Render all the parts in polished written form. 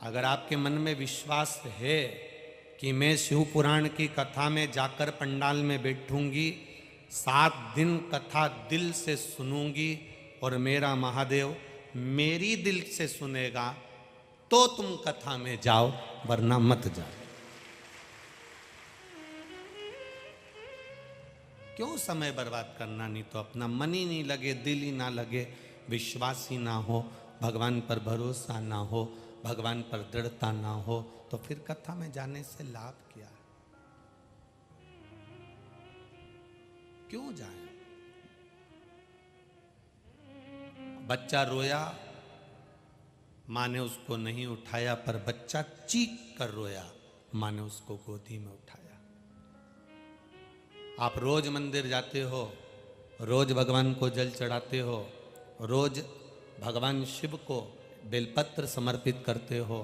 अगर आपके मन में विश्वास है कि मैं शिव पुराण की कथा में जाकर पंडाल में बैठूंगी, 7 दिन कथा दिल से सुनूंगी और मेरा महादेव मेरी दिल से सुनेगा, तो तुम कथा में जाओ, वरना मत जाओ। क्यों समय बर्बाद करना? नहीं तो अपना मन ही नहीं लगे, दिल ही ना लगे, विश्वास ही ना हो, भगवान पर भरोसा ना हो, भगवान पर दृढ़ता ना हो, तो फिर कथा में जाने से लाभ क्या? क्यों जाए? बच्चा रोया, माँ ने उसको नहीं उठाया, पर बच्चा चीख कर रोया, माँ ने उसको गोदी में उठाया। आप रोज मंदिर जाते हो, रोज भगवान को जल चढ़ाते हो, रोज भगवान शिव को बेलपत्र समर्पित करते हो,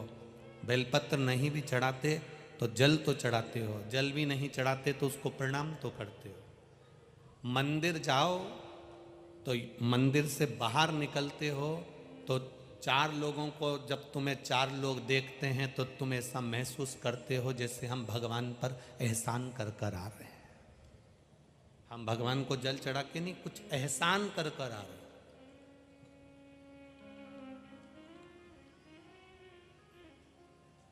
बेलपत्र नहीं भी चढ़ाते तो जल तो चढ़ाते हो, जल भी नहीं चढ़ाते तो उसको प्रणाम तो करते हो। मंदिर जाओ तो मंदिर से बाहर निकलते हो तो 4 लोगों को, जब तुम्हें 4 लोग देखते हैं तो तुम ऐसा महसूस करते हो जैसे हम भगवान पर एहसान कर कर आ रहे हैं। हम भगवान को जल चढ़ा के नहीं, कुछ एहसान कर कर आ रहे हैं।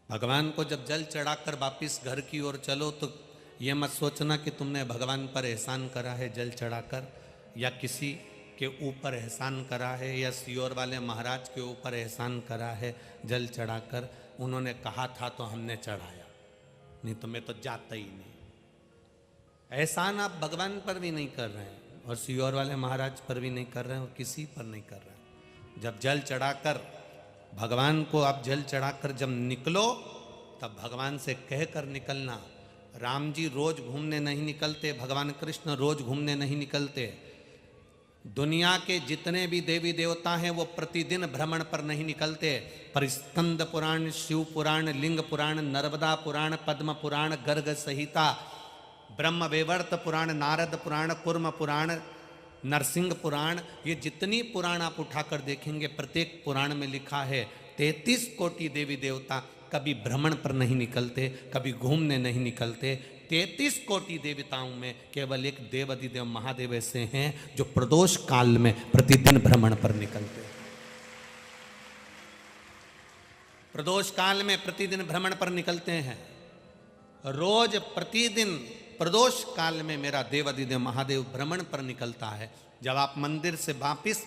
भगवान को जब जल चढ़ाकर वापिस घर की ओर चलो तो ये मत सोचना कि तुमने भगवान पर एहसान करा है जल चढ़ाकर, या किसी के ऊपर एहसान करा है, या सियोर वाले महाराज के ऊपर एहसान करा है जल चढ़ाकर, उन्होंने कहा था तो हमने चढ़ाया, नहीं तो मैं तो जाता ही नहीं। एहसान आप भगवान पर भी नहीं कर रहे हैं और सियोर वाले महाराज पर भी नहीं कर रहे हैं और किसी पर नहीं कर रहे हैं। जब जल चढ़ाकर भगवान को आप जल चढ़ाकर जब निकलो, तब भगवान से कहकर निकलना। राम जी रोज घूमने नहीं निकलते, भगवान कृष्ण रोज घूमने नहीं निकलते, दुनिया के जितने भी देवी देवता हैं वो प्रतिदिन भ्रमण पर नहीं निकलते, पर स्कंद पुराण, शिव पुराण, लिंग पुराण, नर्मदा पुराण, पद्म पुराण, गर्ग संहिता, ब्रह्म वैवर्त पुराण, नारद पुराण, कुर्म पुराण, नरसिंह पुराण, ये जितनी पुराण आप उठाकर देखेंगे प्रत्येक पुराण में लिखा है 33 कोटि देवी देवता कभी भ्रमण पर नहीं निकलते, कभी घूमने नहीं निकलते। 33 कोटि देवताओं में केवल एक देवाधिदेव महादेव ऐसे हैं जो प्रदोष काल में प्रतिदिन भ्रमण पर निकलते हैं। प्रदोष काल में प्रतिदिन भ्रमण पर निकलते हैं। रोज प्रतिदिन प्रदोष काल में मेरा देवाधिदेव महादेव भ्रमण पर निकलता है। जब आप मंदिर से वापिस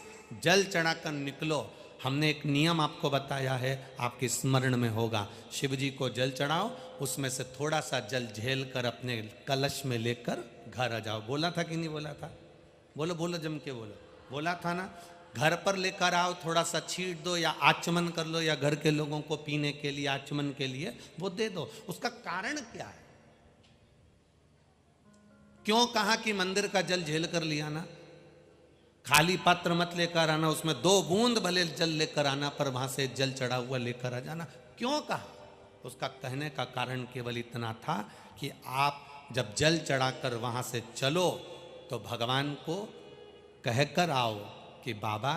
जल चढ़ाकर निकलो, हमने एक नियम आपको बताया है, आपके स्मरण में होगा। शिव जी को जल चढ़ाओ, उसमें से थोड़ा सा जल झेल कर अपने कलश में लेकर घर आ जाओ। बोला था कि नहीं बोला था? बोलो बोलो, जम के बोलो। बोला था ना? घर पर लेकर आओ, थोड़ा सा छीट दो या आचमन कर लो, या घर के लोगों को पीने के लिए आचमन के लिए वो दे दो। उसका कारण क्या है? क्यों कहा कि मंदिर का जल झेल कर लिया ना? खाली पात्र मत लेकर आना, उसमें 2 बूंद भले जल लेकर आना, पर वहां से जल चढ़ा हुआ लेकर आ जाना। क्यों कहा? उसका कहने का कारण केवल इतना था कि आप जब जल चढ़ाकर वहां से चलो तो भगवान को कहकर आओ कि बाबा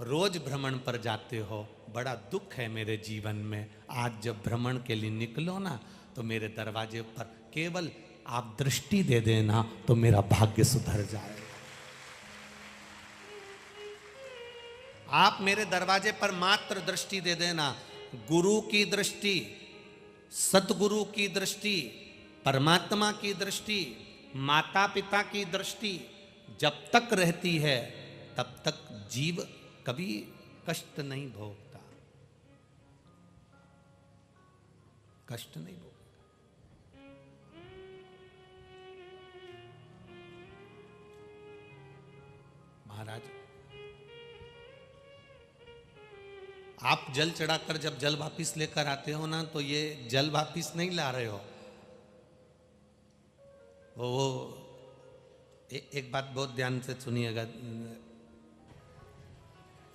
रोज भ्रमण पर जाते हो, बड़ा दुख है मेरे जीवन में, आज जब भ्रमण के लिए निकलो ना तो मेरे दरवाजे पर केवल आप दृष्टि दे देना तो मेरा भाग्य सुधर जाए। आप मेरे दरवाजे पर मात्र दृष्टि दे देना। गुरु की दृष्टि, सतगुरु की दृष्टि, परमात्मा की दृष्टि, माता पिता की दृष्टि जब तक रहती है तब तक जीव कभी कष्ट नहीं भोगता, कष्ट नहीं भोगता। महाराज, आप जल चढ़ाकर जब जल वापिस लेकर आते हो ना, तो ये जल वापिस नहीं ला रहे हो। वो एक बात बहुत ध्यान से सुनिएगा,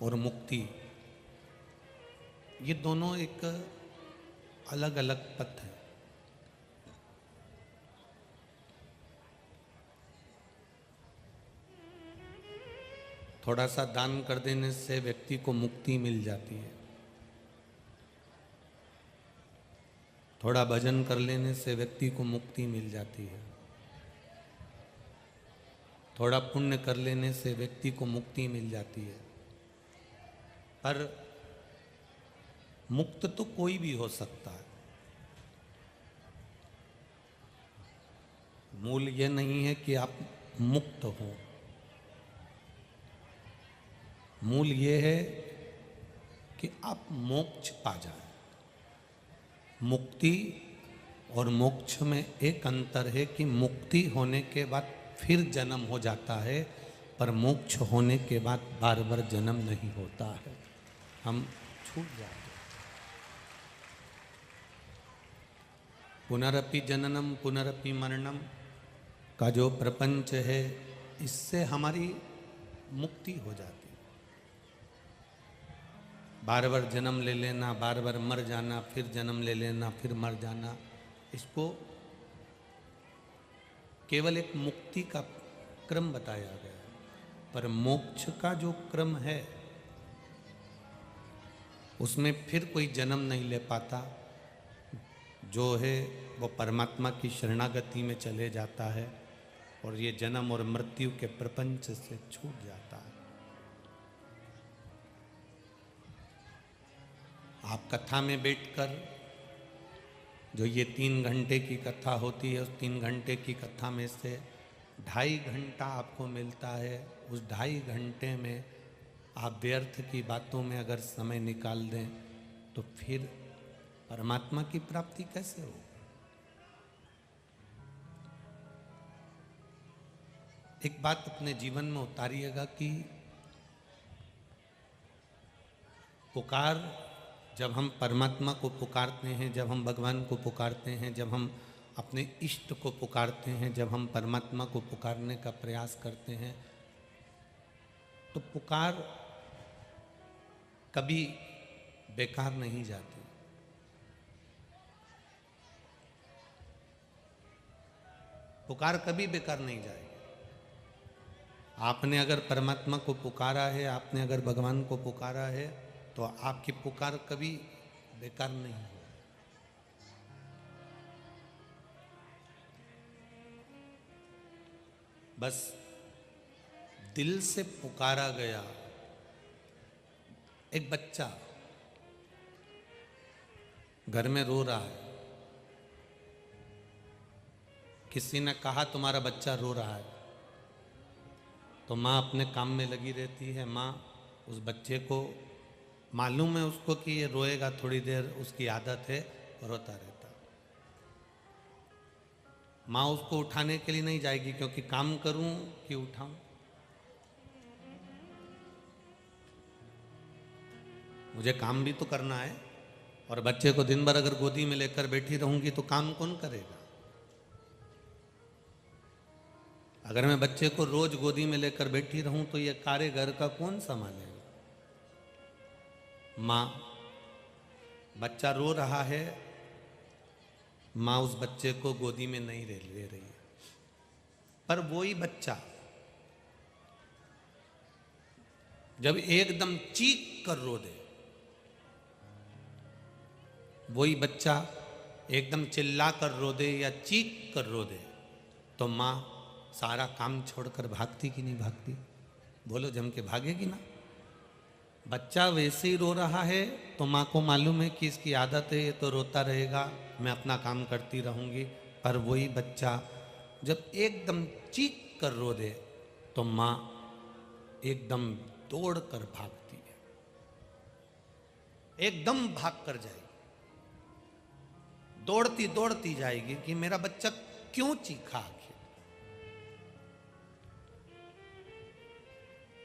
और मुक्ति, ये दोनों एक अलग अलग पथ है। थोड़ा सा दान कर देने से व्यक्ति को मुक्ति मिल जाती है, थोड़ा भजन कर लेने से व्यक्ति को मुक्ति मिल जाती है, थोड़ा पुण्य कर लेने से व्यक्ति को मुक्ति मिल जाती है। पर मुक्त तो कोई भी हो सकता है। मूल ये नहीं है कि आप मुक्त हो, मूल ये है कि आप मोक्ष पा जाए। मुक्ति और मोक्ष में एक अंतर है कि मुक्ति होने के बाद फिर जन्म हो जाता है, पर मोक्ष होने के बाद बार बार जन्म नहीं होता है, हम छूट जाते हैं। पुनरपि जननम पुनरपि मरणम का जो प्रपंच है, इससे हमारी मुक्ति हो जाती है। बार बार जन्म ले लेना, बार बार मर जाना, फिर जन्म ले लेना, फिर मर जाना, इसको केवल एक मुक्ति का क्रम बताया गया है। पर मोक्ष का जो क्रम है उसमें फिर कोई जन्म नहीं ले पाता, जो है वो परमात्मा की शरणागति में चले जाता है और ये जन्म और मृत्यु के प्रपंच से छूट जाता है। आप कथा में बैठकर जो ये 3 घंटे की कथा होती है, उस 3 घंटे की कथा में से 2.5 घंटा आपको मिलता है। उस 2.5 घंटे में आप व्यर्थ की बातों में अगर समय निकाल दें तो फिर परमात्मा की प्राप्ति कैसे हो? एक बात अपने जीवन में उतारिएगा कि पुकार, जब हम परमात्मा को पुकारते हैं, जब हम भगवान को पुकारते हैं, जब हम अपने इष्ट को पुकारते हैं, जब हम परमात्मा को पुकारने का प्रयास करते हैं, तो पुकार कभी बेकार नहीं जाती। पुकार कभी बेकार नहीं जाएगी। आपने अगर परमात्मा को पुकारा है, आपने अगर भगवान को पुकारा है, तो आपकी पुकार कभी बेकार नहीं हो। बस दिल से पुकारा गया। एक बच्चा घर में रो रहा है, किसी ने कहा तुम्हारा बच्चा रो रहा है, तो माँ अपने काम में लगी रहती है। माँ उस बच्चे को मालूम है उसको कि ये रोएगा थोड़ी देर, उसकी आदत है, रोता रहता। माँ उसको उठाने के लिए नहीं जाएगी, क्योंकि काम करूं कि उठाऊं। मुझे काम भी तो करना है, और बच्चे को दिन भर अगर गोदी में लेकर बैठी रहूंगी तो काम कौन करेगा? अगर मैं बच्चे को रोज गोदी में लेकर बैठी रहूं तो ये कार्य घर का कौन संभालेगा? माँ, बच्चा रो रहा है, माँ उस बच्चे को गोदी में नहीं ले रही है, पर वही बच्चा जब एकदम चीख कर रो दे, वही बच्चा एकदम चिल्ला कर रो दे या चीख कर रो दे, तो माँ सारा काम छोड़कर भागती कि नहीं भागती? बोलो, जम के भागेगी ना। बच्चा वैसे ही रो रहा है तो माँ को मालूम है कि इसकी आदत है, ये तो रोता रहेगा, मैं अपना काम करती रहूँगी। पर वही बच्चा जब एकदम चीख कर रो दे तो माँ एकदम दौड़ कर भागती है, एकदम भाग कर जाएगी, दौड़ती दौड़ती जाएगी कि मेरा बच्चा क्यों चीखा आखिर।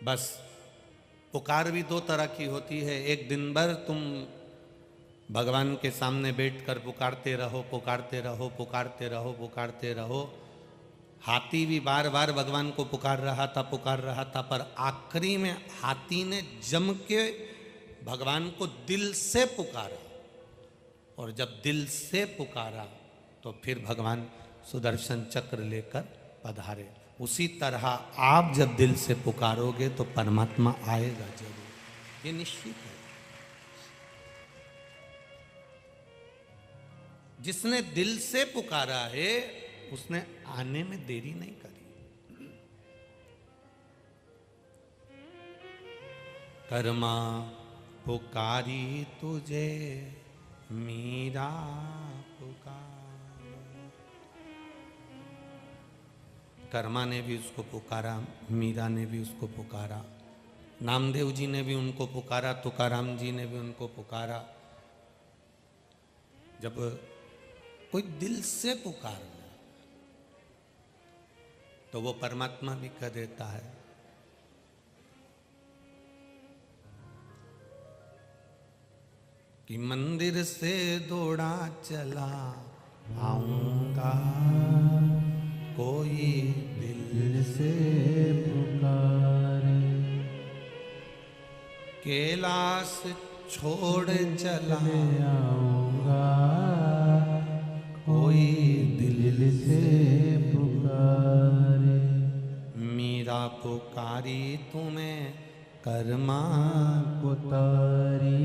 बस पुकार भी 2 तरह की होती है। एक दिन भर तुम भगवान के सामने बैठकर पुकारते रहो, पुकारते रहो, पुकारते रहो, पुकारते रहो। हाथी भी बार बार भगवान को पुकार रहा था, पर आखिरी में हाथी ने जम के भगवान को दिल से पुकारा, और जब दिल से पुकारा तो फिर भगवान सुदर्शन चक्र लेकर पधारे। उसी तरह आप जब दिल से पुकारोगे तो परमात्मा आएगा जरूर, ये निश्चित है। जिसने दिल से पुकारा है उसने आने में देरी नहीं करी। कर्मा पुकारी तुझे मीरा पुकार। कर्मा ने भी उसको पुकारा, मीरा ने भी उसको पुकारा, नामदेव जी ने भी उनको पुकारा, तुकाराम जी ने भी उनको पुकारा। जब कोई दिल से पुकार ले तो वो परमात्मा भी कह देता है। कि मंदिर से दौड़ा चला आऊंगा, कोई दिल से पुकारे। कैलाश छोड़ चला आऊंगा, कोई दिल से पुकारे। मीरा पुकारी तुम्हें कर्मा पुकारी।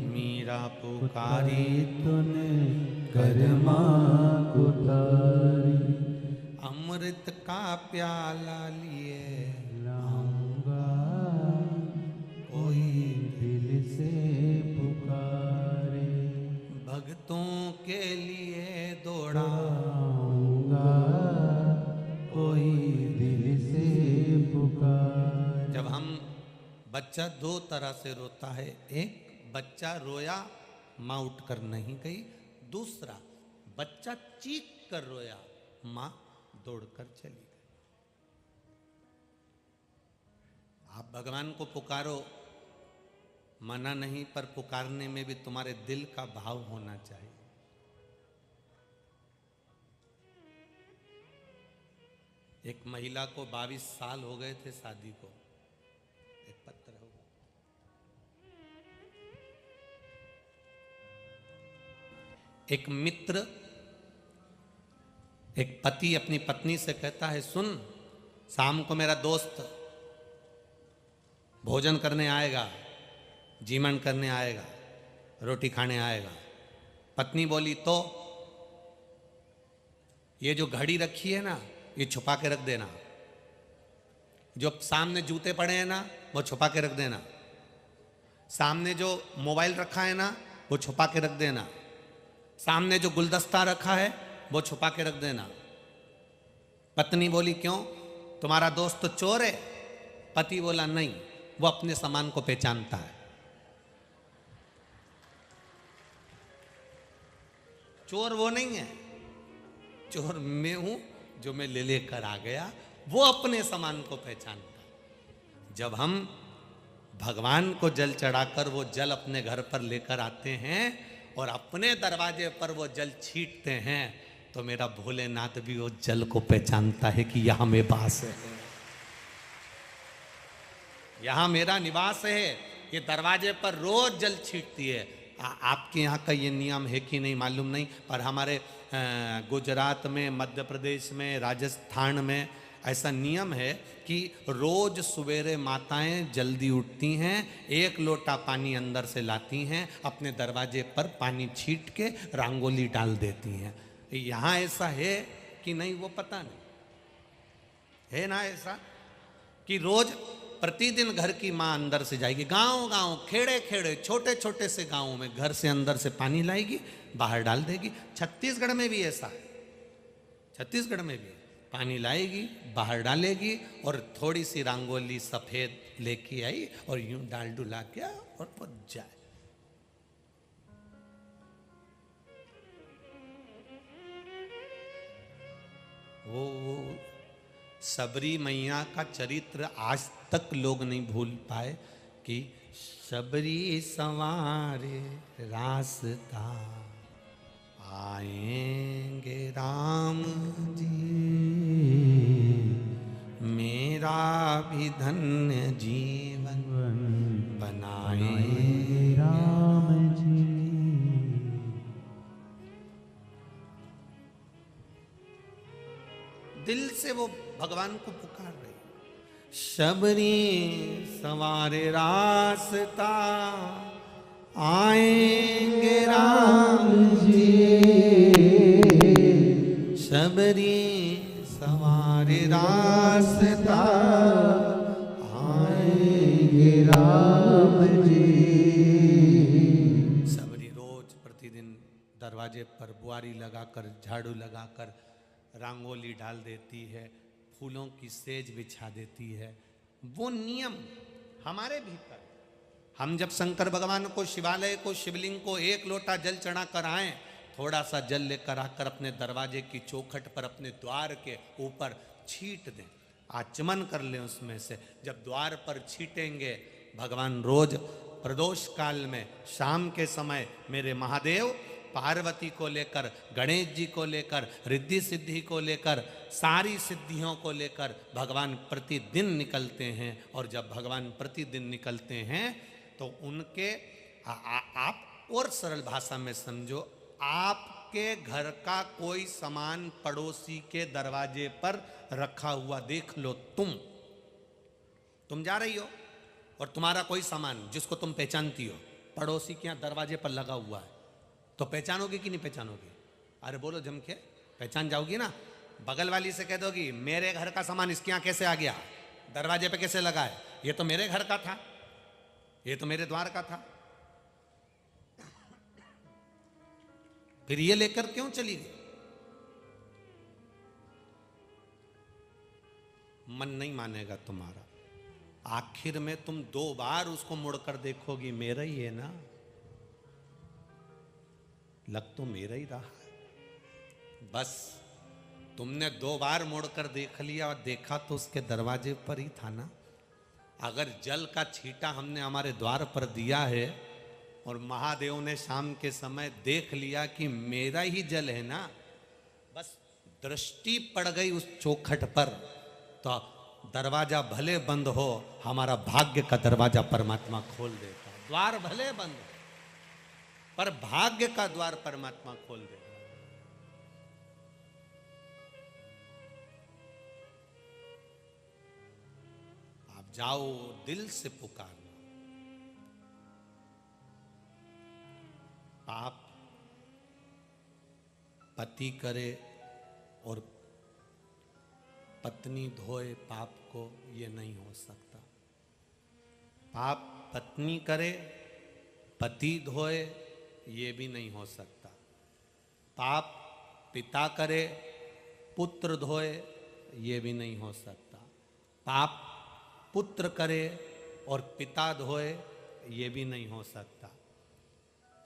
मीरा पुकारी तूने कर्मा पुकारी। अमृत का प्याला लिए लाऊंगा, कोई दिल से पुकारे। भक्तों के लिए दौड़ाऊंगा, कोई दिल से पुकारे। जब हम बच्चा दो तरह से रोता है, एक बच्चा रोया माँ उठकर नहीं गई, दूसरा बच्चा चीख कर रोया माँ दौड़कर चली गई। आप भगवान को पुकारो, मना नहीं, पर पुकारने में भी तुम्हारे दिल का भाव होना चाहिए। एक महिला को 22 साल हो गए थे शादी को, एक पत्र हो गया। एक मित्र, एक पति अपनी पत्नी से कहता है, सुन, शाम को मेरा दोस्त भोजन करने आएगा, जीवन करने आएगा, रोटी खाने आएगा। पत्नी बोली, तो ये जो घड़ी रखी है ना, ये छुपा के रख देना। जो सामने जूते पड़े हैं ना, वो छुपा के रख देना। सामने जो मोबाइल रखा है ना, वो छुपा के रख देना। सामने जो गुलदस्ता रखा है, वो छुपा के रख देना। पत्नी बोली, क्यों, तुम्हारा दोस्त तो चोर है? पति बोला, नहीं, वो अपने सामान को पहचानता है। चोर वो नहीं है, चोर मैं हूं जो मैं ले लेकर आ गया। वो अपने सामान को पहचानता है। जब हम भगवान को जल चढ़ाकर वो जल अपने घर पर लेकर आते हैं और अपने दरवाजे पर वो जल छींटते हैं, तो मेरा भोलेनाथ भी वो जल को पहचानता है कि यहां मेरा वास है, यहां मेरा निवास है। ये दरवाजे पर रोज जल छींटती है। आपके यहाँ का ये नियम है कि नहीं मालूम नहीं, पर हमारे गुजरात में, मध्य प्रदेश में, राजस्थान में ऐसा नियम है कि रोज सवेरे माताएं जल्दी उठती हैं, एक लोटा पानी अंदर से लाती हैं, अपने दरवाजे पर पानी छींट के रंगोली डाल देती हैं। यहाँ ऐसा है कि नहीं वो पता नहीं, है ना ऐसा कि रोज प्रतिदिन घर की माँ अंदर से जाएगी, गांव गांव, खेड़े खेड़े, छोटे छोटे से गांवों में घर से अंदर से पानी लाएगी, बाहर डाल देगी। छत्तीसगढ़ में भी ऐसा है, छत्तीसगढ़ में भी पानी लाएगी, बाहर डालेगी और थोड़ी सी रंगोली सफेद लेके आई और यूं डाल डुला के और पहुंच जाए। वो सबरी मैया का चरित्र आज तक लोग नहीं भूल पाए कि सबरी संवारे रास्ता, आएंगे राम जी, मेरा भी धन्य जीवन बनाएंगे राम जी। दिल से वो भगवान को पुकार रही। शबरी संवारे रास्ता, आएंगे राम जी, दरवाजे पर बुआरी लगाकर, झाड़ू लगाकर रंगोली डाल देती है, फूलों की सेज बिछा देती है। वो नियम हमारे भीतर, हम जब शंकर भगवान को, शिवालय को, शिवलिंग को एक लोटा जल चढ़ा कर आए, थोड़ा सा जल लेकर आकर अपने दरवाजे की चौखट पर, अपने द्वार के ऊपर छीट दें, आचमन कर लें उसमें से। जब द्वार पर छीटेंगे, भगवान रोज प्रदोष काल में शाम के समय मेरे महादेव पार्वती को लेकर, गणेश जी को लेकर, रिद्धि सिद्धि को लेकर, सारी सिद्धियों को लेकर भगवान प्रतिदिन निकलते हैं। और जब भगवान प्रतिदिन निकलते हैं तो उनके आप और सरल भाषा में समझो, आपके घर का कोई सामान पड़ोसी के दरवाजे पर रखा हुआ देख लो, तुम जा रही हो और तुम्हारा कोई सामान जिसको तुम पहचानती हो पड़ोसी के यहाँ दरवाजे पर लगा हुआ है, तो पहचानोगी कि नहीं पहचानोगी? अरे बोलो जम के, पहचान जाओगी ना। बगल वाली से कह दोगी मेरे घर का सामान इसके यहाँ कैसे आ गया, दरवाजे पे कैसे लगा है, ये तो मेरे घर का था, ये तो मेरे द्वार का था, फिर ये लेकर क्यों चली गई? मन नहीं मानेगा तुम्हारा। आखिर में तुम 2 बार उसको मुड़कर देखोगी, मेरा ही है ना, लग तो मेरा ही रहा है। बस तुमने 2 बार मुड़कर देख लिया और देखा तो उसके दरवाजे पर ही था ना। अगर जल का छींटा हमने हमारे द्वार पर दिया है और महादेव ने शाम के समय देख लिया कि मेरा ही जल है ना, बस दृष्टि पड़ गई उस चौखट पर, तो दरवाजा भले बंद हो, हमारा भाग्य का दरवाजा परमात्मा खोल देता है। द्वार भले बंद हो पर भाग्य का द्वार परमात्मा खोल देता है। आप जाओ, दिल से पुकारना। पाप पति करे और पत्नी धोए पाप को, ये नहीं हो सकता। पाप पत्नी करे, पति धोए, ये भी नहीं हो सकता। पाप पिता करे, पुत्र धोए, ये भी नहीं हो सकता। पाप पुत्र करे और पिता धोए, ये भी नहीं हो सकता।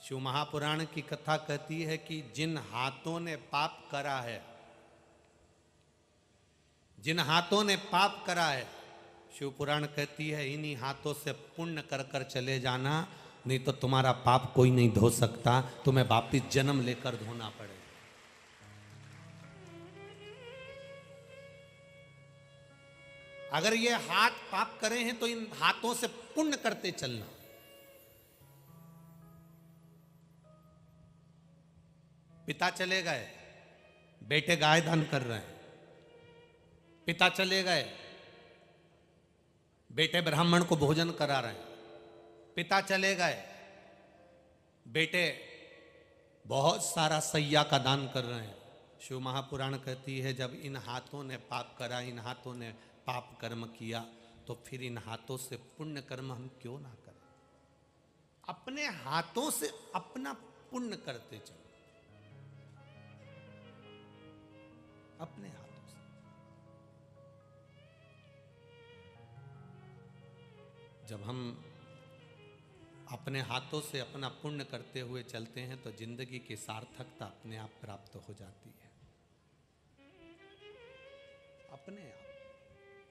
शिव महापुराण की कथा कहती है कि जिन हाथों ने पाप करा है, जिन हाथों ने पाप करा है, शिव पुराण कहती है इन्हीं हाथों से पुण्य कर कर चले जाना, नहीं तो तुम्हारा पाप कोई नहीं धो सकता, तुम्हें वापिस जन्म लेकर धोना पड़ेगा। अगर ये हाथ पाप करे हैं तो इन हाथों से पुण्य करते चलना। पिता चले गए, बेटे गाय दान कर रहे हैं। पिता चले गए, बेटे ब्राह्मण को भोजन करा रहे हैं। पिता चले गए, बेटे बहुत सारा सैया का दान कर रहे हैं। शिव महापुराण कहती है जब इन हाथों ने पाप करा, इन हाथों ने पाप कर्म किया, तो फिर इन हाथों से पुण्य कर्म हम क्यों ना करें। अपने हाथों से अपना पुण्य करते चलो, अपने हाथों से। जब हम अपने हाथों से अपना पुण्य करते हुए चलते हैं तो जिंदगी की सार्थकता अपने आप प्राप्त हो जाती है। अपने आप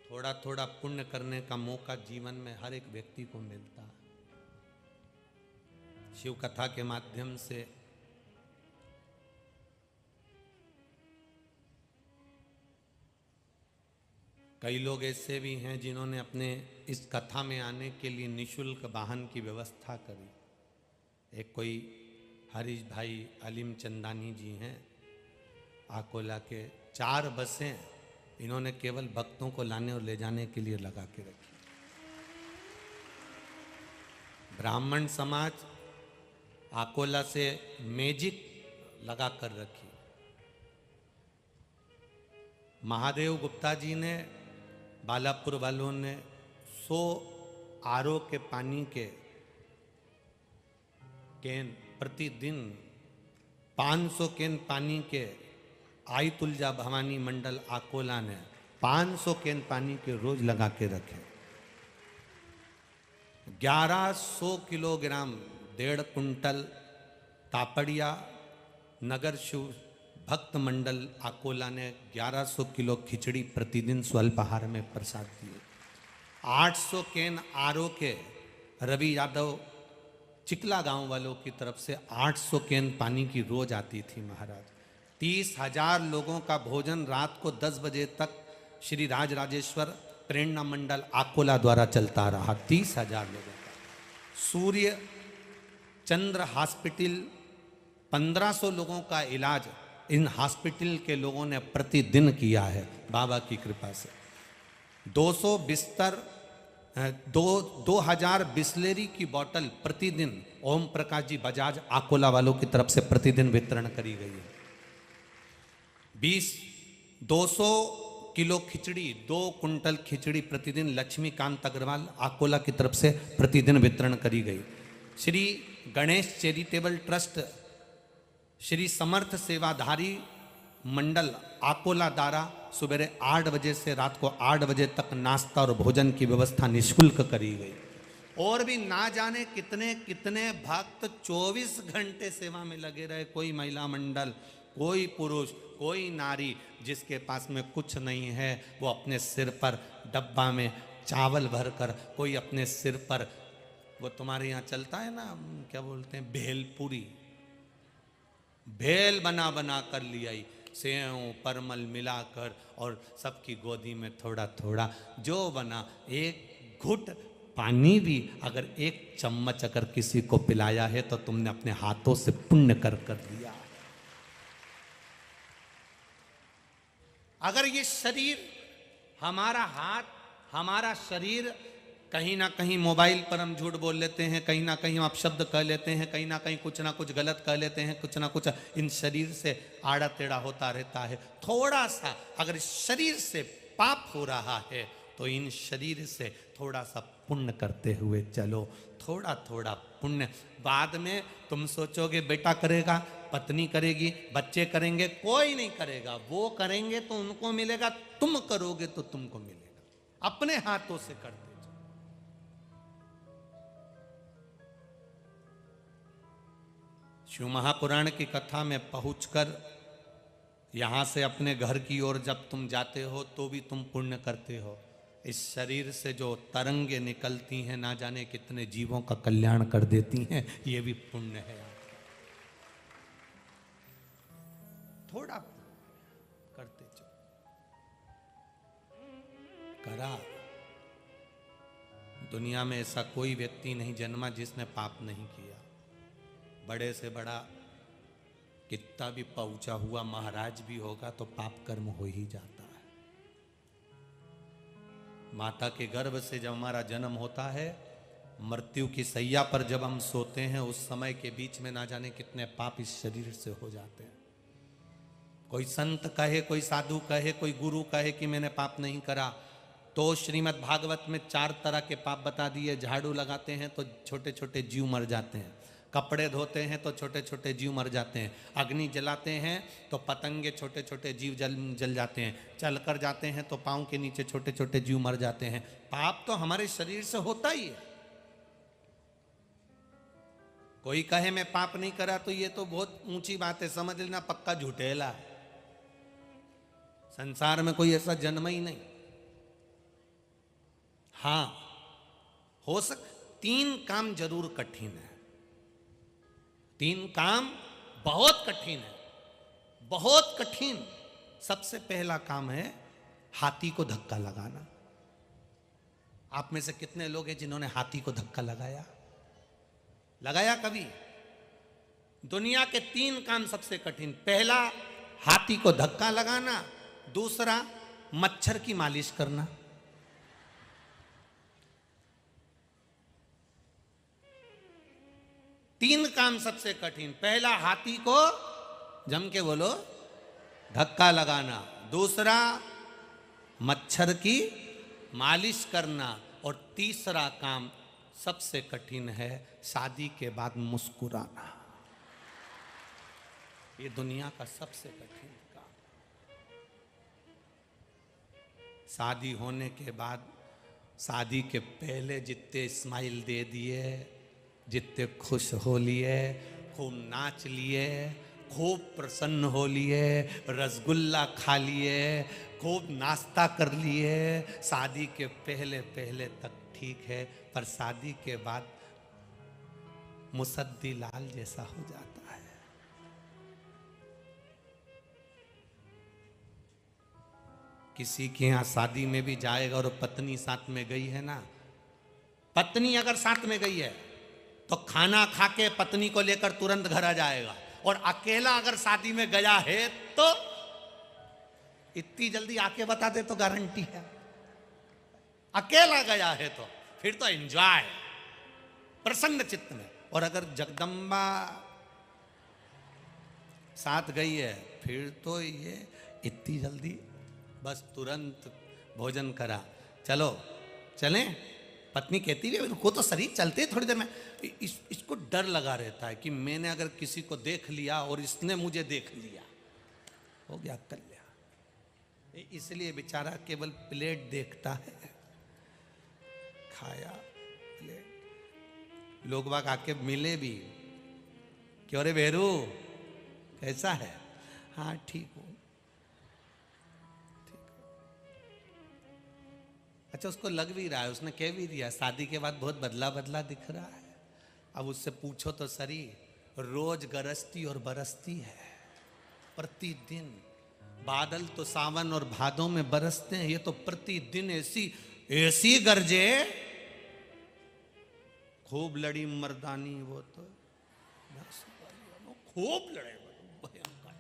थोड़ा थोड़ा पुण्य करने का मौका जीवन में हर एक व्यक्ति को मिलता है। शिव कथा के माध्यम से कई लोग ऐसे भी हैं जिन्होंने अपने इस कथा में आने के लिए निशुल्क वाहन की व्यवस्था करी। एक कोई हरीश भाई अलीम चंदानी जी हैं, आकोला के, 4 बसें इन्होंने केवल भक्तों को लाने और ले जाने के लिए लगा के रखी। ब्राह्मण समाज आकोला से मैजिक लगा कर रखी। महादेव गुप्ता जी ने, बालापुर वालों ने 100 आरओ के पानी के कैन प्रतिदिन 500 केन पानी के आई तुलजा भवानी मंडल आकोला ने 500 केन पानी के रोज लगा के रखे। 1100 किलोग्राम 1.5 कुंटल तापड़िया नगर शिव भक्त मंडल आकोला ने 1100 किलो खिचड़ी प्रतिदिन स्वल्पाहार में प्रसाद दिए। 800 केन आरओ के रवि यादव चिकला गांव वालों की तरफ से 800 केन पानी की रोज आती थी महाराज। 30,000 लोगों का भोजन रात को 10 बजे तक श्री राजराजेश्वर प्रेरणा मंडल आकोला द्वारा चलता रहा। 30,000 लोगों का। सूर्य चंद्र हॉस्पिटल 1500 लोगों का इलाज इन हॉस्पिटल के लोगों ने प्रतिदिन किया है बाबा की कृपा से। 200 बिस्तर 2000 बिस्लेरी की बोतल प्रतिदिन ओम प्रकाश जी बजाज आकोला वालों की तरफ से प्रतिदिन वितरण करी गई है। 200 किलो खिचड़ी 2 कुंटल खिचड़ी प्रतिदिन लक्ष्मीकांत अग्रवाल आकोला की तरफ से प्रतिदिन वितरण करी गई। श्री गणेश चैरिटेबल ट्रस्ट श्री समर्थ सेवाधारी मंडल आकोला द्वारा सुबह 8 बजे से रात को 8 बजे तक नाश्ता और भोजन की व्यवस्था निःशुल्क करी गई। और भी ना जाने कितने कितने भक्त 24 घंटे सेवा में लगे रहे। कोई महिला मंडल, कोई पुरुष, कोई नारी जिसके पास में कुछ नहीं है वो अपने सिर पर डब्बा में चावल भरकर, कोई अपने सिर पर वो तुम्हारे यहाँ चलता है ना क्या बोलते हैं भेलपुरी, भेल बना बना कर लिया, सेव परमल मिलाकर और सबकी गोदी में थोड़ा थोड़ा जो बना। एक घुट पानी भी अगर एक चम्मच अगर किसी को पिलाया है तो तुमने अपने हाथों से पुण्य कर दिया। अगर ये शरीर हमारा हाथ हमारा शरीर कहीं ना कहीं मोबाइल पर हम झूठ बोल लेते हैं, कहीं ना कहीं हम अपशब्द कह लेते हैं, कहीं ना कहीं कुछ ना कुछ गलत कह लेते हैं, कुछ ना कुछ इन शरीर से आड़ा टेढ़ा होता रहता है। थोड़ा सा अगर इस शरीर से पाप हो रहा है तो इन शरीर से थोड़ा सा पुण्य करते हुए चलो। थोड़ा थोड़ा पुण्य। बाद में तुम सोचोगे बेटा करेगा, पत्नी करेगी, बच्चे करेंगे, कोई नहीं करेगा। वो करेंगे तो उनको मिलेगा, तुम करोगे तो तुमको मिलेगा। अपने हाथों से करते। शिव महापुराण की कथा में पहुंचकर यहां से अपने घर की ओर जब तुम जाते हो तो भी तुम पुण्य करते हो। इस शरीर से जो तरंगे निकलती हैं ना जाने कितने जीवों का कल्याण कर देती हैं, ये भी पुण्य है। थोड़ा करते चलो। करा। दुनिया में ऐसा कोई व्यक्ति नहीं जन्मा जिसने पाप नहीं किया। बड़े से बड़ा कितना भी पहुंचा हुआ महाराज भी होगा तो पाप कर्म हो ही जाता है। माता के गर्भ से जब हमारा जन्म होता है, मृत्यु की सैया पर जब हम सोते हैं, उस समय के बीच में ना जाने कितने पाप इस शरीर से हो जाते हैं। कोई संत कहे, कोई साधु कहे, कोई गुरु कहे कि मैंने पाप नहीं करा, तो श्रीमद् भागवत में 4 तरह के पाप बता दिए। झाड़ू लगाते हैं तो छोटे छोटे जीव मर जाते हैं, कपड़े धोते हैं तो छोटे छोटे जीव मर जाते हैं, अग्नि जलाते हैं तो पतंगे छोटे छोटे जीव जल जाते हैं, चल कर जाते हैं तो पाँव के नीचे छोटे छोटे जीव मर जाते हैं। पाप तो हमारे शरीर से होता ही है। कोई कहे मैं पाप नहीं करा तो ये तो बहुत ऊंची बात है, समझ लेना पक्का झूठेला है। संसार में कोई ऐसा जन्म ही नहीं। हाँ, हो 3 काम जरूर कठिन है। 3 काम बहुत कठिन है, बहुत कठिन। सबसे पहला काम है हाथी को धक्का लगाना। आप में से कितने लोग हैं जिन्होंने हाथी को धक्का लगाया? लगाया कभी? दुनिया के 3 काम सबसे कठिन। पहला हाथी को धक्का लगाना, दूसरा मच्छर की मालिश करना, तीन काम सबसे कठिन। पहला हाथी को जम के बोलो धक्का लगाना, दूसरा मच्छर की मालिश करना, और तीसरा काम सबसे कठिन है शादी के बाद मुस्कुराना। ये दुनिया का सबसे कठिन काम। शादी होने के बाद, शादी के पहले जितने स्माइल दे दिए, जितने खुश हो लिए, खूब नाच लिए, खूब प्रसन्न हो लिए, रसगुल्ला खा लिए, खूब नाश्ता कर लिए, शादी के पहले पहले तक ठीक है, पर शादी के बाद मुसद्दी लाल जैसा हो जाता है। किसी के यहां शादी में भी जाएगा और पत्नी साथ में गई है ना, पत्नी अगर साथ में गई है तो खाना खा के पत्नी को लेकर तुरंत घर आ जाएगा, और अकेला अगर शादी में गया है तो इतनी जल्दी आके बता दे तो गारंटी है। अकेला गया है तो फिर तो एंजॉय, प्रसन्न चित्त में। और अगर जगदम्बा साथ गई है फिर तो ये इतनी जल्दी बस तुरंत भोजन करा, चलो चलें। पत्नी कहती है रुको तो शरीर चलते थोड़ी देर में। इसको डर लगा रहता है कि मैंने अगर किसी को देख लिया और इसने मुझे देख लिया, हो गया कल्याण। इसलिए बेचारा केवल प्लेट देखता है, खाया प्लेट। लोग बाग आके मिले भी, क्यों रे बेरू कैसा है? हाँ ठीक हूँ। अच्छा उसको लग भी रहा है, उसने कह भी दिया शादी के बाद बहुत बदला बदला दिख रहा है। अब उससे पूछो तो सरी, रोज गरजती और बरसती है प्रतिदिन। बादल तो सावन और भादों में बरसते हैं, ये तो प्रतिदिन ऐसी ऐसी गरजे। खूब लड़ी मर्दानी वो तो खूब लड़े भयंकर।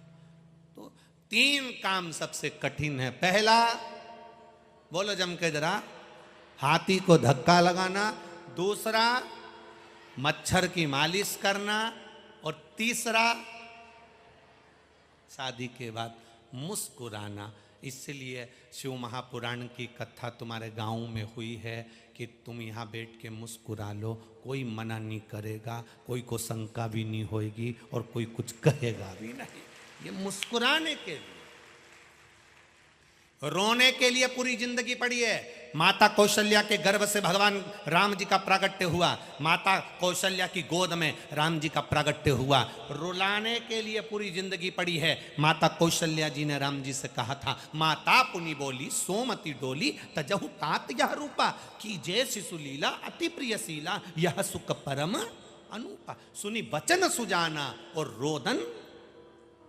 तो 3 काम सबसे कठिन है। पहला, बोलो जम के जरा, हाथी को धक्का लगाना। दूसरा, मच्छर की मालिश करना। और तीसरा, शादी के बाद मुस्कुराना। इसलिए शिव महापुराण की कथा तुम्हारे गांव में हुई है कि तुम यहाँ बैठ के मुस्कुरा लो, कोई मना नहीं करेगा, कोई को शंका भी नहीं होगी और कोई कुछ कहेगा भी नहीं। ये मुस्कुराने के लिए, रोने के लिए पूरी जिंदगी पड़ी है। माता कौशल्या के गर्भ से भगवान राम जी का प्रागट्य हुआ, माता कौशल्या की गोद में राम जी का प्रागट्य हुआ। रुलाने के लिए पूरी जिंदगी पड़ी है। माता कौशल्या जी ने राम जी से कहा था, माता पुनि बोली सोमति डोली तजहु तात यह रूपा, की जय शिशु लीला अति प्रिय शीला यह सुख परम अनुपा। सुनी वचन सुजाना और रोदन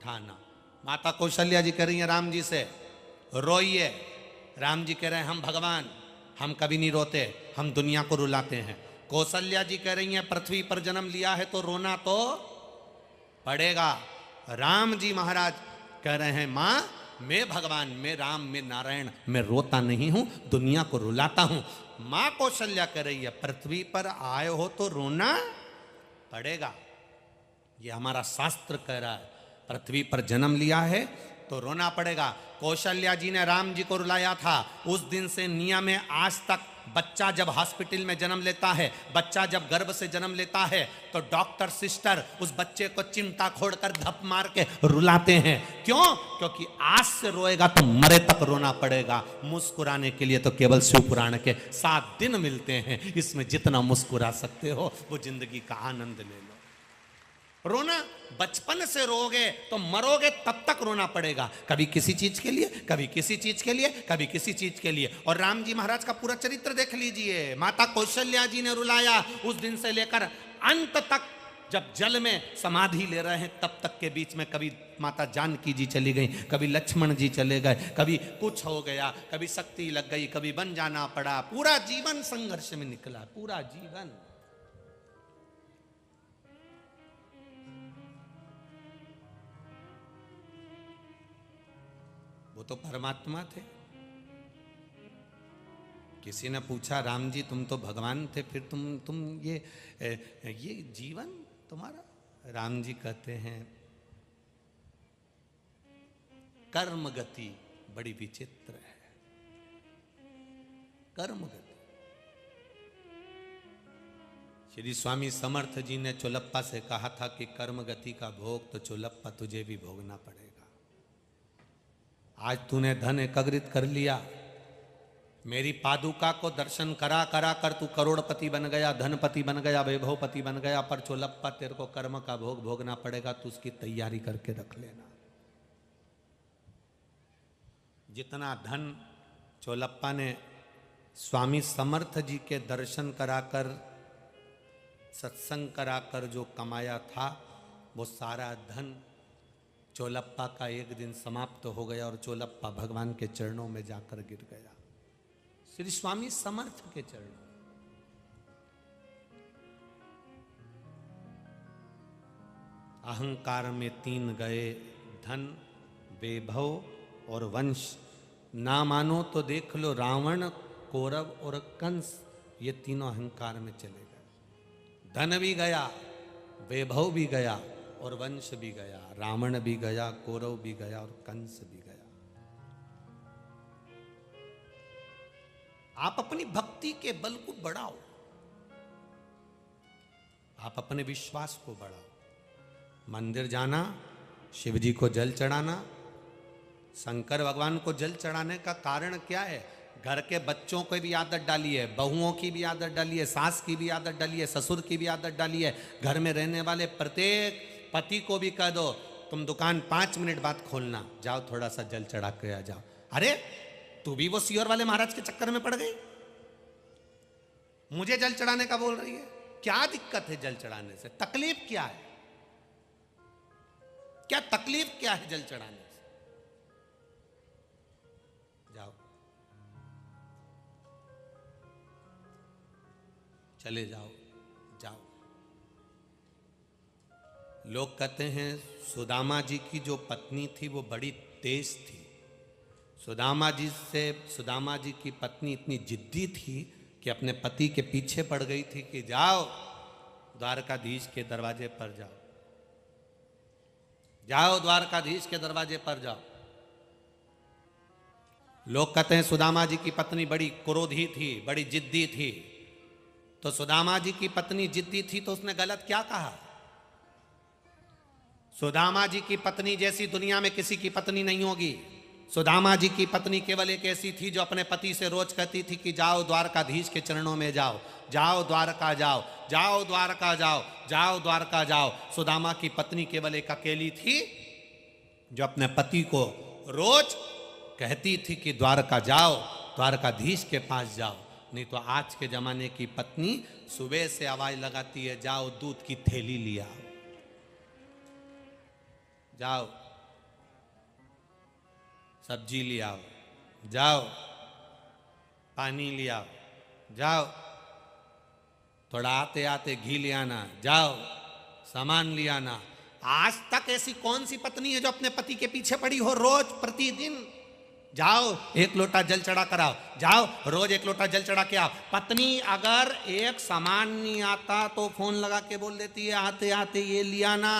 ठाना। माता कौशल्या जी कह रही है राम जी से, रोइए। राम जी कह रहे हैं हम भगवान, हम कभी नहीं रोते, हम दुनिया को रुलाते हैं। कौशल्या जी कह रही हैं पृथ्वी पर जन्म लिया है तो रोना तो पड़ेगा। राम जी महाराज कह रहे हैं माँ मैं भगवान, मैं राम, मैं नारायण, मैं रोता नहीं हूं, दुनिया को रुलाता हूं। माँ कौशल्या कह रही है पृथ्वी पर आए हो तो रोना पड़ेगा। ये हमारा शास्त्र कह रहा है, पृथ्वी पर जन्म लिया है तो रोना पड़ेगा। कौशल्या जी ने राम जी को रुलाया था। उस दिन से नियम है आज तक, बच्चा जब हॉस्पिटल में जन्म लेता है, बच्चा जब गर्भ से जन्म लेता है तो डॉक्टर सिस्टर उस बच्चे को चिमटा खोड़कर धप मार के रुलाते हैं। क्यों? क्योंकि आज से रोएगा तो मरे तक रोना पड़ेगा। मुस्कुराने के लिए तो केवल शिव पुराण के 7 दिन मिलते हैं, इसमें जितना मुस्कुरा सकते हो वो जिंदगी का आनंद ले लो। रोना बचपन से रोगे तो मरोगे तब तक रोना पड़ेगा, कभी किसी चीज के लिए, कभी किसी चीज के लिए, कभी किसी चीज के लिए। और राम जी महाराज का पूरा चरित्र देख लीजिए। माता कौशल्या जी ने रुलाया उस दिन से लेकर अंत तक, जब जल में समाधि ले रहे हैं तब तक के बीच में कभी माता जानकी जी चली गई, कभी लक्ष्मण जी चले गए, कभी कुछ हो गया, कभी शक्ति लग गई, कभी बन जाना पड़ा। पूरा जीवन संघर्ष में निकला, पूरा जीवन। वो तो परमात्मा थे। किसी ने पूछा राम जी तुम तो भगवान थे, फिर तुम ये जीवन तुम्हारा? राम जी कहते हैं कर्म गति बड़ी विचित्र है। कर्म गति श्री स्वामी समर्थ जी ने चोलप्पा से कहा था कि कर्म गति का भोग तो चोलप्पा तुझे भी भोगना पड़ेगा। आज तूने धन एकत्रित कर लिया, मेरी पादुका को दर्शन करा करा कर तू करोड़पति बन गया, धनपति बन गया, वैभवपति बन गया, पर चोलप्पा तेरे को कर्म का भोग भोगना पड़ेगा, तू उसकी तैयारी करके रख लेना। जितना धन चोलप्पा ने स्वामी समर्थ जी के दर्शन कराकर, सत्संग कराकर जो कमाया था, वो सारा धन चोलप्पा का एक दिन समाप्त हो गया और चोलप्पा भगवान के चरणों में जाकर गिर गया, श्री स्वामी समर्थ के चरणों। अहंकार में तीन गए, धन, वैभव और वंश। ना मानो तो देख लो, रावण, कौरव और कंस, ये तीनों अहंकार में चले गए। धन भी गया, वैभव भी गया और वंश भी गया। रावण भी गया, कौरव भी गया और कंस भी गया। आप अपनी भक्ति के बल को बढ़ाओ, आप अपने विश्वास को बढ़ाओ। मंदिर जाना, शिव जी को जल चढ़ाना, शंकर भगवान को जल चढ़ाने का कारण क्या है? घर के बच्चों को भी आदत डाली है, बहुओं की भी आदत डाली है, सास की भी आदत डाली है, ससुर की भी आदत डाली है। घर में रहने वाले प्रत्येक पति को भी कह दो, तुम दुकान 5 मिनट बाद खोलना, जाओ थोड़ा सा जल चढ़ा के आ जाओ। अरे तू भी वो सियोर वाले महाराज के चक्कर में पड़ गई, मुझे जल चढ़ाने का बोल रही है। क्या दिक्कत है जल चढ़ाने से? तकलीफ क्या है? क्या तकलीफ क्या है जल चढ़ाने से? जाओ, चले जाओ, जाओ। लोग कहते हैं सुदामा जी की जो पत्नी थी वो बड़ी तेज थी। सुदामा जी की पत्नी इतनी जिद्दी थी कि अपने पति के पीछे पड़ गई थी कि जाओ द्वारकाधीश के दरवाजे पर जाओ, जाओ द्वारकाधीश के दरवाजे पर जाओ। लोग कहते हैं सुदामा जी की पत्नी बड़ी क्रोधी थी, बड़ी जिद्दी थी। तो सुदामा जी की पत्नी जिद्दी थी तो उसने गलत क्या कहा? सुदामा जी की पत्नी जैसी दुनिया में किसी की पत्नी नहीं होगी। सुदामा जी की पत्नी केवल एक ऐसी थी जो अपने पति से रोज कहती थी कि जाओ द्वारकाधीश के चरणों में जाओ, जाओ द्वारका जाओ, जाओ द्वारका जाओ, जाओ द्वारका जाओ। सुदामा की पत्नी केवल एक अकेली थी जो अपने पति को रोज कहती थी कि द्वारका जाओ, द्वारकाधीश के पास जाओ। नहीं तो आज के जमाने की पत्नी सुबह से आवाज लगाती है, जाओ दूध की थैली लिया, जाओ सब्जी ले आओ, जाओ पानी ले आओ, जाओ थोड़ा आते आते घी ले आना, जाओ सामान ले आना। आज तक ऐसी कौन सी पत्नी है जो अपने पति के पीछे पड़ी हो रोज प्रतिदिन? जाओ एक लोटा जल चढ़ा कर आओ, जाओ रोज एक लोटा जल चढ़ा के आओ। पत्नी अगर एक सामान नहीं आता तो फोन लगा के बोल देती है आते आते ये ले आना।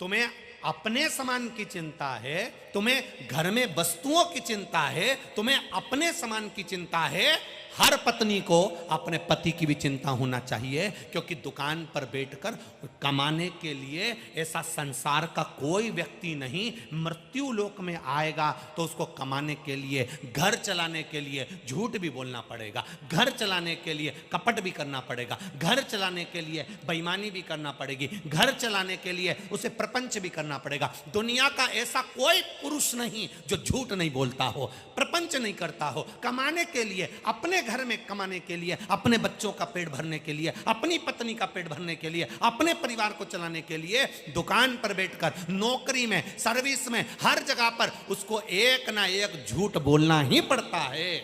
तुम्हें अपने सामान की चिंता है, तुम्हें घर में वस्तुओं की चिंता है, तुम्हें अपने सामान की चिंता है। हर पत्नी को अपने पति की भी चिंता होना चाहिए, क्योंकि दुकान पर बैठकर कमाने के लिए ऐसा संसार का कोई व्यक्ति नहीं मृत्यु लोक में आएगा तो उसको कमाने के लिए, घर चलाने के लिए झूठ भी बोलना पड़ेगा, घर चलाने के लिए कपट भी करना पड़ेगा, घर चलाने के लिए बेईमानी भी करना पड़ेगी, घर चलाने के लिए उसे प्रपंच भी करना पड़ेगा। दुनिया का ऐसा कोई पुरुष नहीं जो झूठ नहीं बोलता हो, प्रपंच नहीं करता हो। कमाने के लिए, अपने घर में कमाने के लिए, अपने बच्चों का पेट भरने के लिए, अपनी पत्नी का पेट भरने के लिए, अपने परिवार को चलाने के लिए दुकान पर बैठकर, नौकरी में, सर्विस में, हर जगह पर उसको एक ना एक झूठ बोलना ही पड़ता है।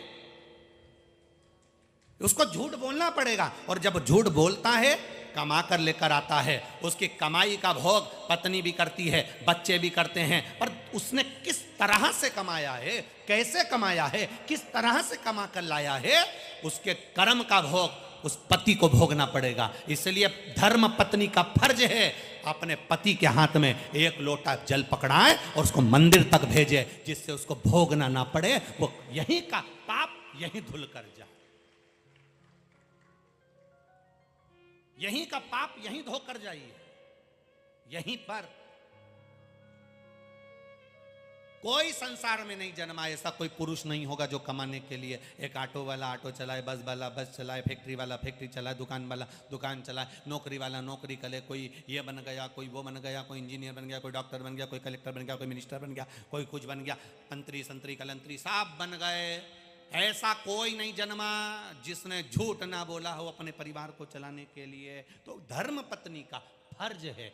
उसको झूठ बोलना पड़ेगा। और जब झूठ बोलता है, कमा कर लेकर आता है, उसकी कमाई का भोग पत्नी भी करती है, बच्चे भी करते हैं। पर उसने किस तरह से कमाया है, कैसे कमाया है, किस तरह से कमा कर लाया है, उसके कर्म का भोग उस पति को भोगना पड़ेगा। इसलिए धर्म पत्नी का फर्ज है अपने पति के हाथ में एक लोटा जल पकड़ाए और उसको मंदिर तक भेजे, जिससे उसको भोगना ना पड़े, वो यहीं का पाप यहीं धुल कर जाए। यहीं का पाप यहीं धोकर जाइए, यहीं पर। कोई संसार में नहीं जन्मा ऐसा कोई पुरुष नहीं होगा जो कमाने के लिए, एक ऑटो वाला ऑटो चलाए, बस वाला बस चलाए, फैक्ट्री वाला फैक्ट्री चलाए, दुकान वाला दुकान चलाए, नौकरी वाला नौकरी करे, कोई ये बन गया, कोई वो बन गया, कोई इंजीनियर बन गया, कोई डॉक्टर बन गया, कोई कलेक्टर बन गया, कोई मिनिस्टर बन गया, कोई कुछ बन गया, मंत्री संतरी कलंतरी सब बन गए। ऐसा कोई नहीं जन्मा जिसने झूठ ना बोला हो अपने परिवार को चलाने के लिए। तो धर्म पत्नी का फर्ज है।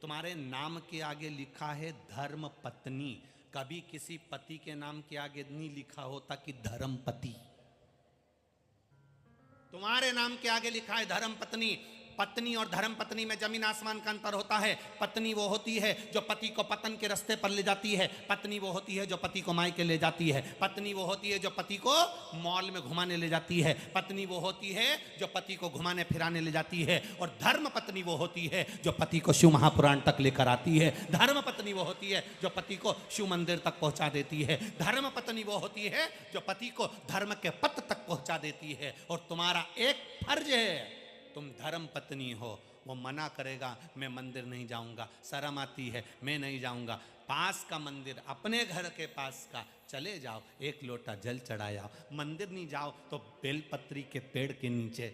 तुम्हारे नाम के आगे लिखा है धर्म पत्नी, कभी किसी पति के नाम के आगे नहीं लिखा होता कि धर्म पति। तुम्हारे नाम के आगे लिखा है धर्म पत्नी। पत्नी और धर्म पत्नी में जमीन आसमान का अंतर होता है। पत्नी वो होती है जो पति को पतन के रास्ते पर ले जाती है, पत्नी वो होती है जो पति को मायके ले जाती है, पत्नी वो होती है जो पति को मॉल में घुमाने ले जाती है, पत्नी वो होती है जो पति को घुमाने फिराने ले जाती है, और धर्म पत्नी वो होती है जो पति को शिव महापुराण तक लेकर आती है। धर्म पत्नी वो होती है जो पति को शिव मंदिर तक पहुंचा देती है। धर्म पत्नी वो होती है जो पति को धर्म के पथ तक पहुंचा देती है। और तुम्हारा एक फर्ज है, तुम धर्म पत्नी हो। वो मना करेगा मैं मंदिर नहीं जाऊंगा, शर्म आती है मैं नहीं जाऊंगा, पास का मंदिर अपने घर के पास का चले जाओ, एक लोटा जल चढ़ाया। मंदिर नहीं जाओ तो बेलपत्री के पेड़ के नीचे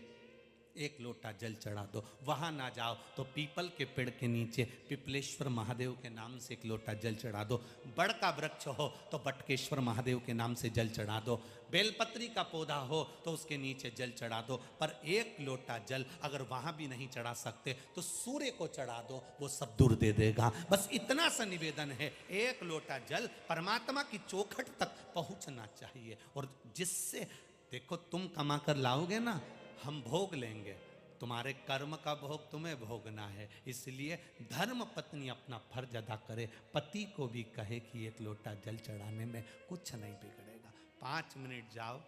एक लोटा जल चढ़ा दो। वहां ना जाओ तो पीपल के पेड़ के नीचे पिपलेश्वर महादेव के नाम से एक लोटा जल चढ़ा दो। बड़ का वृक्ष हो तो बटकेश्वर महादेव के नाम से जल चढ़ा दो। बेलपत्री का पौधा हो तो उसके नीचे जल चढ़ा दो। पर एक लोटा जल अगर वहां भी नहीं चढ़ा सकते तो सूर्य को चढ़ा दो, वो सब दूर दे देगा। बस इतना सा निवेदन है, एक लोटा जल परमात्मा की चौखट तक पहुंचना चाहिए। और जिससे देखो तुम कमा कर लाओगे ना, हम भोग लेंगे, तुम्हारे कर्म का भोग तुम्हें भोगना है। इसलिए धर्म पत्नी अपना फर्ज अदा करे, पति को भी कहे कि एक लोटा जल चढ़ाने में कुछ नहीं बिगड़ेगा। 5 मिनट जाओ,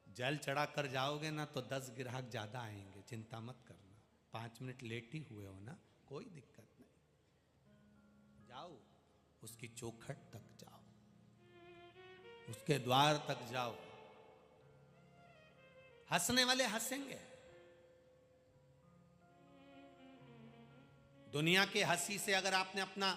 जल चढ़ा कर जाओगे ना तो 10 ग्राहक ज़्यादा आएंगे, चिंता मत करना। 5 मिनट लेट ही हुए हो ना, कोई दिक्कत नहीं। जाओ, उसकी चौखट तक जाओ, उसके द्वार तक जाओ। हंसने वाले हंसेंगे। दुनिया के हंसी से अगर आपने अपना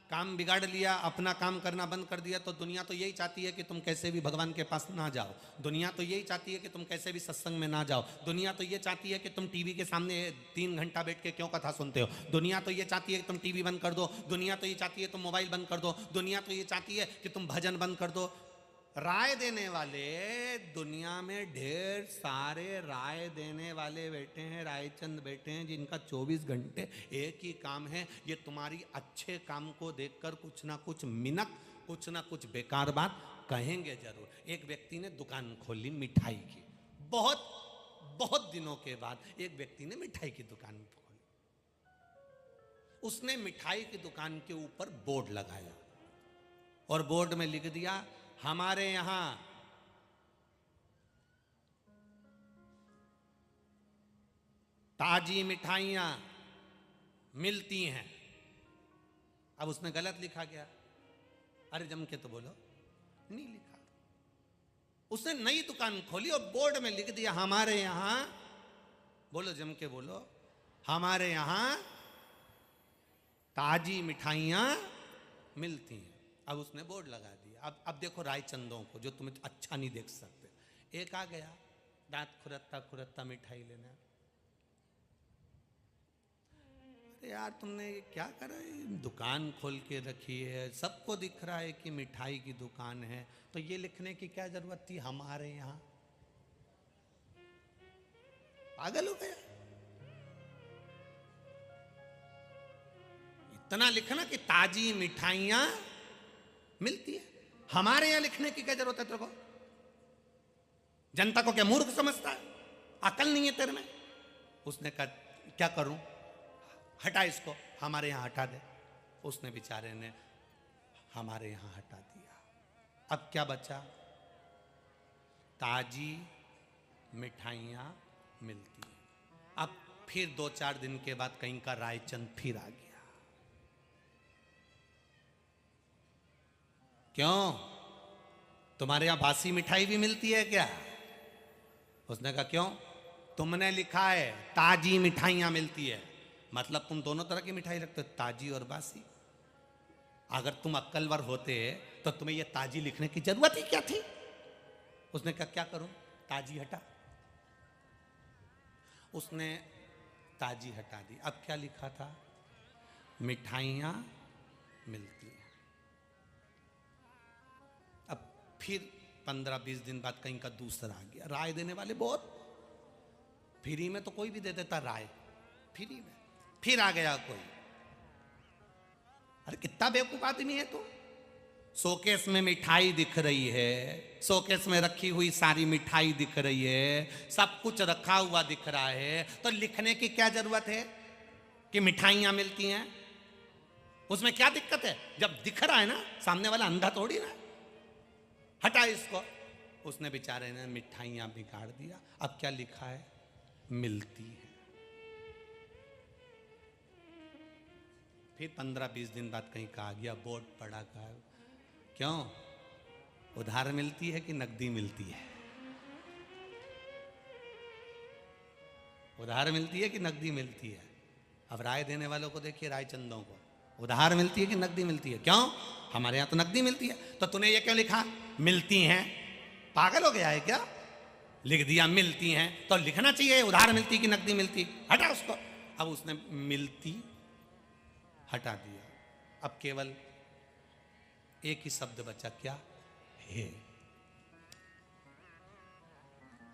काम बिगाड़ लिया, अपना काम करना बंद कर दिया, तो दुनिया तो यही चाहती है कि तुम कैसे भी भगवान के पास ना जाओ। दुनिया तो यही चाहती है कि तुम कैसे भी सत्संग में ना जाओ। दुनिया तो ये चाहती है कि तुम टीवी के सामने 3 घंटा बैठ के क्यों कथा सुनते हो। दुनिया तो ये चाहती है कि तुम टीवी बंद कर दो। दुनिया तो ये चाहती है तुम मोबाइल बंद कर दो। दुनिया तो ये चाहती है कि तुम भजन बंद कर दो। राय देने वाले दुनिया में ढेर सारे राय देने वाले बैठे हैं, रायचंद बैठे हैं, जिनका 24 घंटे एक ही काम है, ये तुम्हारी अच्छे काम को देखकर कुछ ना कुछ मिनक, कुछ ना कुछ बेकार बात कहेंगे जरूर। एक व्यक्ति ने दुकान खोली मिठाई की, बहुत दिनों के बाद एक व्यक्ति ने मिठाई की दुकान खोली। उसने मिठाई की दुकान के ऊपर बोर्ड लगाया और बोर्ड में लिख दिया, हमारे यहां ताजी मिठाइयां मिलती हैं। अब उसने गलत लिखा गया, अरे जम के तो बोलो, नहीं लिखा। उसने नई दुकान खोली और बोर्ड में लिख दिया, हमारे यहां, बोलो जम के बोलो, हमारे यहां ताजी मिठाइयां मिलती हैं। अब उसने बोर्ड लगा दिया। अब देखो रायचंदों को जो तुम्हें अच्छा नहीं देख सकते। एक आ गया दांत खुरत्ता खुरत्ता मिठाई लेना। अरे यार तुमने ये क्या करा है, दुकान खोल के रखी है, सबको दिख रहा है कि मिठाई की दुकान है, तो ये लिखने की क्या जरूरत थी हमारे यहां। पागल हो गया। इतना लिखना कि ताजी मिठाइयां मिलती है, हमारे यहां लिखने की क्या जरूरत है तेरे को। जनता को क्या मूर्ख समझता है, अकल नहीं है तेरे में। उसने कहा क्या करूं, हटा इसको, हमारे यहां हटा दे। उसने बेचारे ने हमारे यहां हटा दिया। अब क्या बचा, ताजी मिठाइयां मिलती है। अब फिर 2-4 दिन के बाद कहीं का रायचंद फिर आ गया। क्यों, तुम्हारे यहां बासी मिठाई भी मिलती है क्या। उसने कहा क्यों, तुमने लिखा है ताजी मिठाइयां मिलती है, मतलब तुम दोनों तरह की मिठाई रखते हो, ताजी और बासी। अगर तुम अक्लवर होते तो तुम्हें ये ताजी लिखने की जरूरत ही क्या थी? उसने कहा क्या करूं, ताजी हटा। उसने ताजी हटा दी। अब क्या लिखा था? मिठाइयां मिलती हैं। अब फिर 15-20 दिन बाद कहीं का दूसरा आ गया। राय देने वाले बहुत, फ्री में तो कोई भी दे देता राय, फ्री में। फिर आ गया कोई, अरे कितना बेवकूफ आदमी है तू। शोकेस में मिठाई दिख रही है, शोकेस में रखी हुई सारी मिठाई दिख रही है, सब कुछ रखा हुआ दिख रहा है, तो लिखने की क्या जरूरत है कि मिठाइयां मिलती हैं? उसमें क्या दिक्कत है? जब दिख रहा है ना, सामने वाला अंधा थोड़ी ना। हटा इसको। उसने बेचारे ने मिठाइयां बिगाड़ दिया। अब क्या लिखा है? मिलती है। फिर 15-20 दिन बाद कहीं कहा गया, बोर्ड पड़ा का, क्यों उधार मिलती है कि नकदी मिलती है? उधार मिलती है कि नकदी मिलती है? अब राय देने वालों को देखिए, राय चंदों को, उधार मिलती है कि नकदी मिलती है? क्यों, हमारे यहां तो नकदी मिलती है। तो तूने ये क्यों लिखा मिलती हैं? पागल हो गया है क्या? लिख दिया मिलती हैं, तो लिखना चाहिए उधार मिलती कि नकदी मिलती। हटा उसको। अब उसने मिलती हटा दिया। अब केवल एक ही शब्द बचा, क्या? है।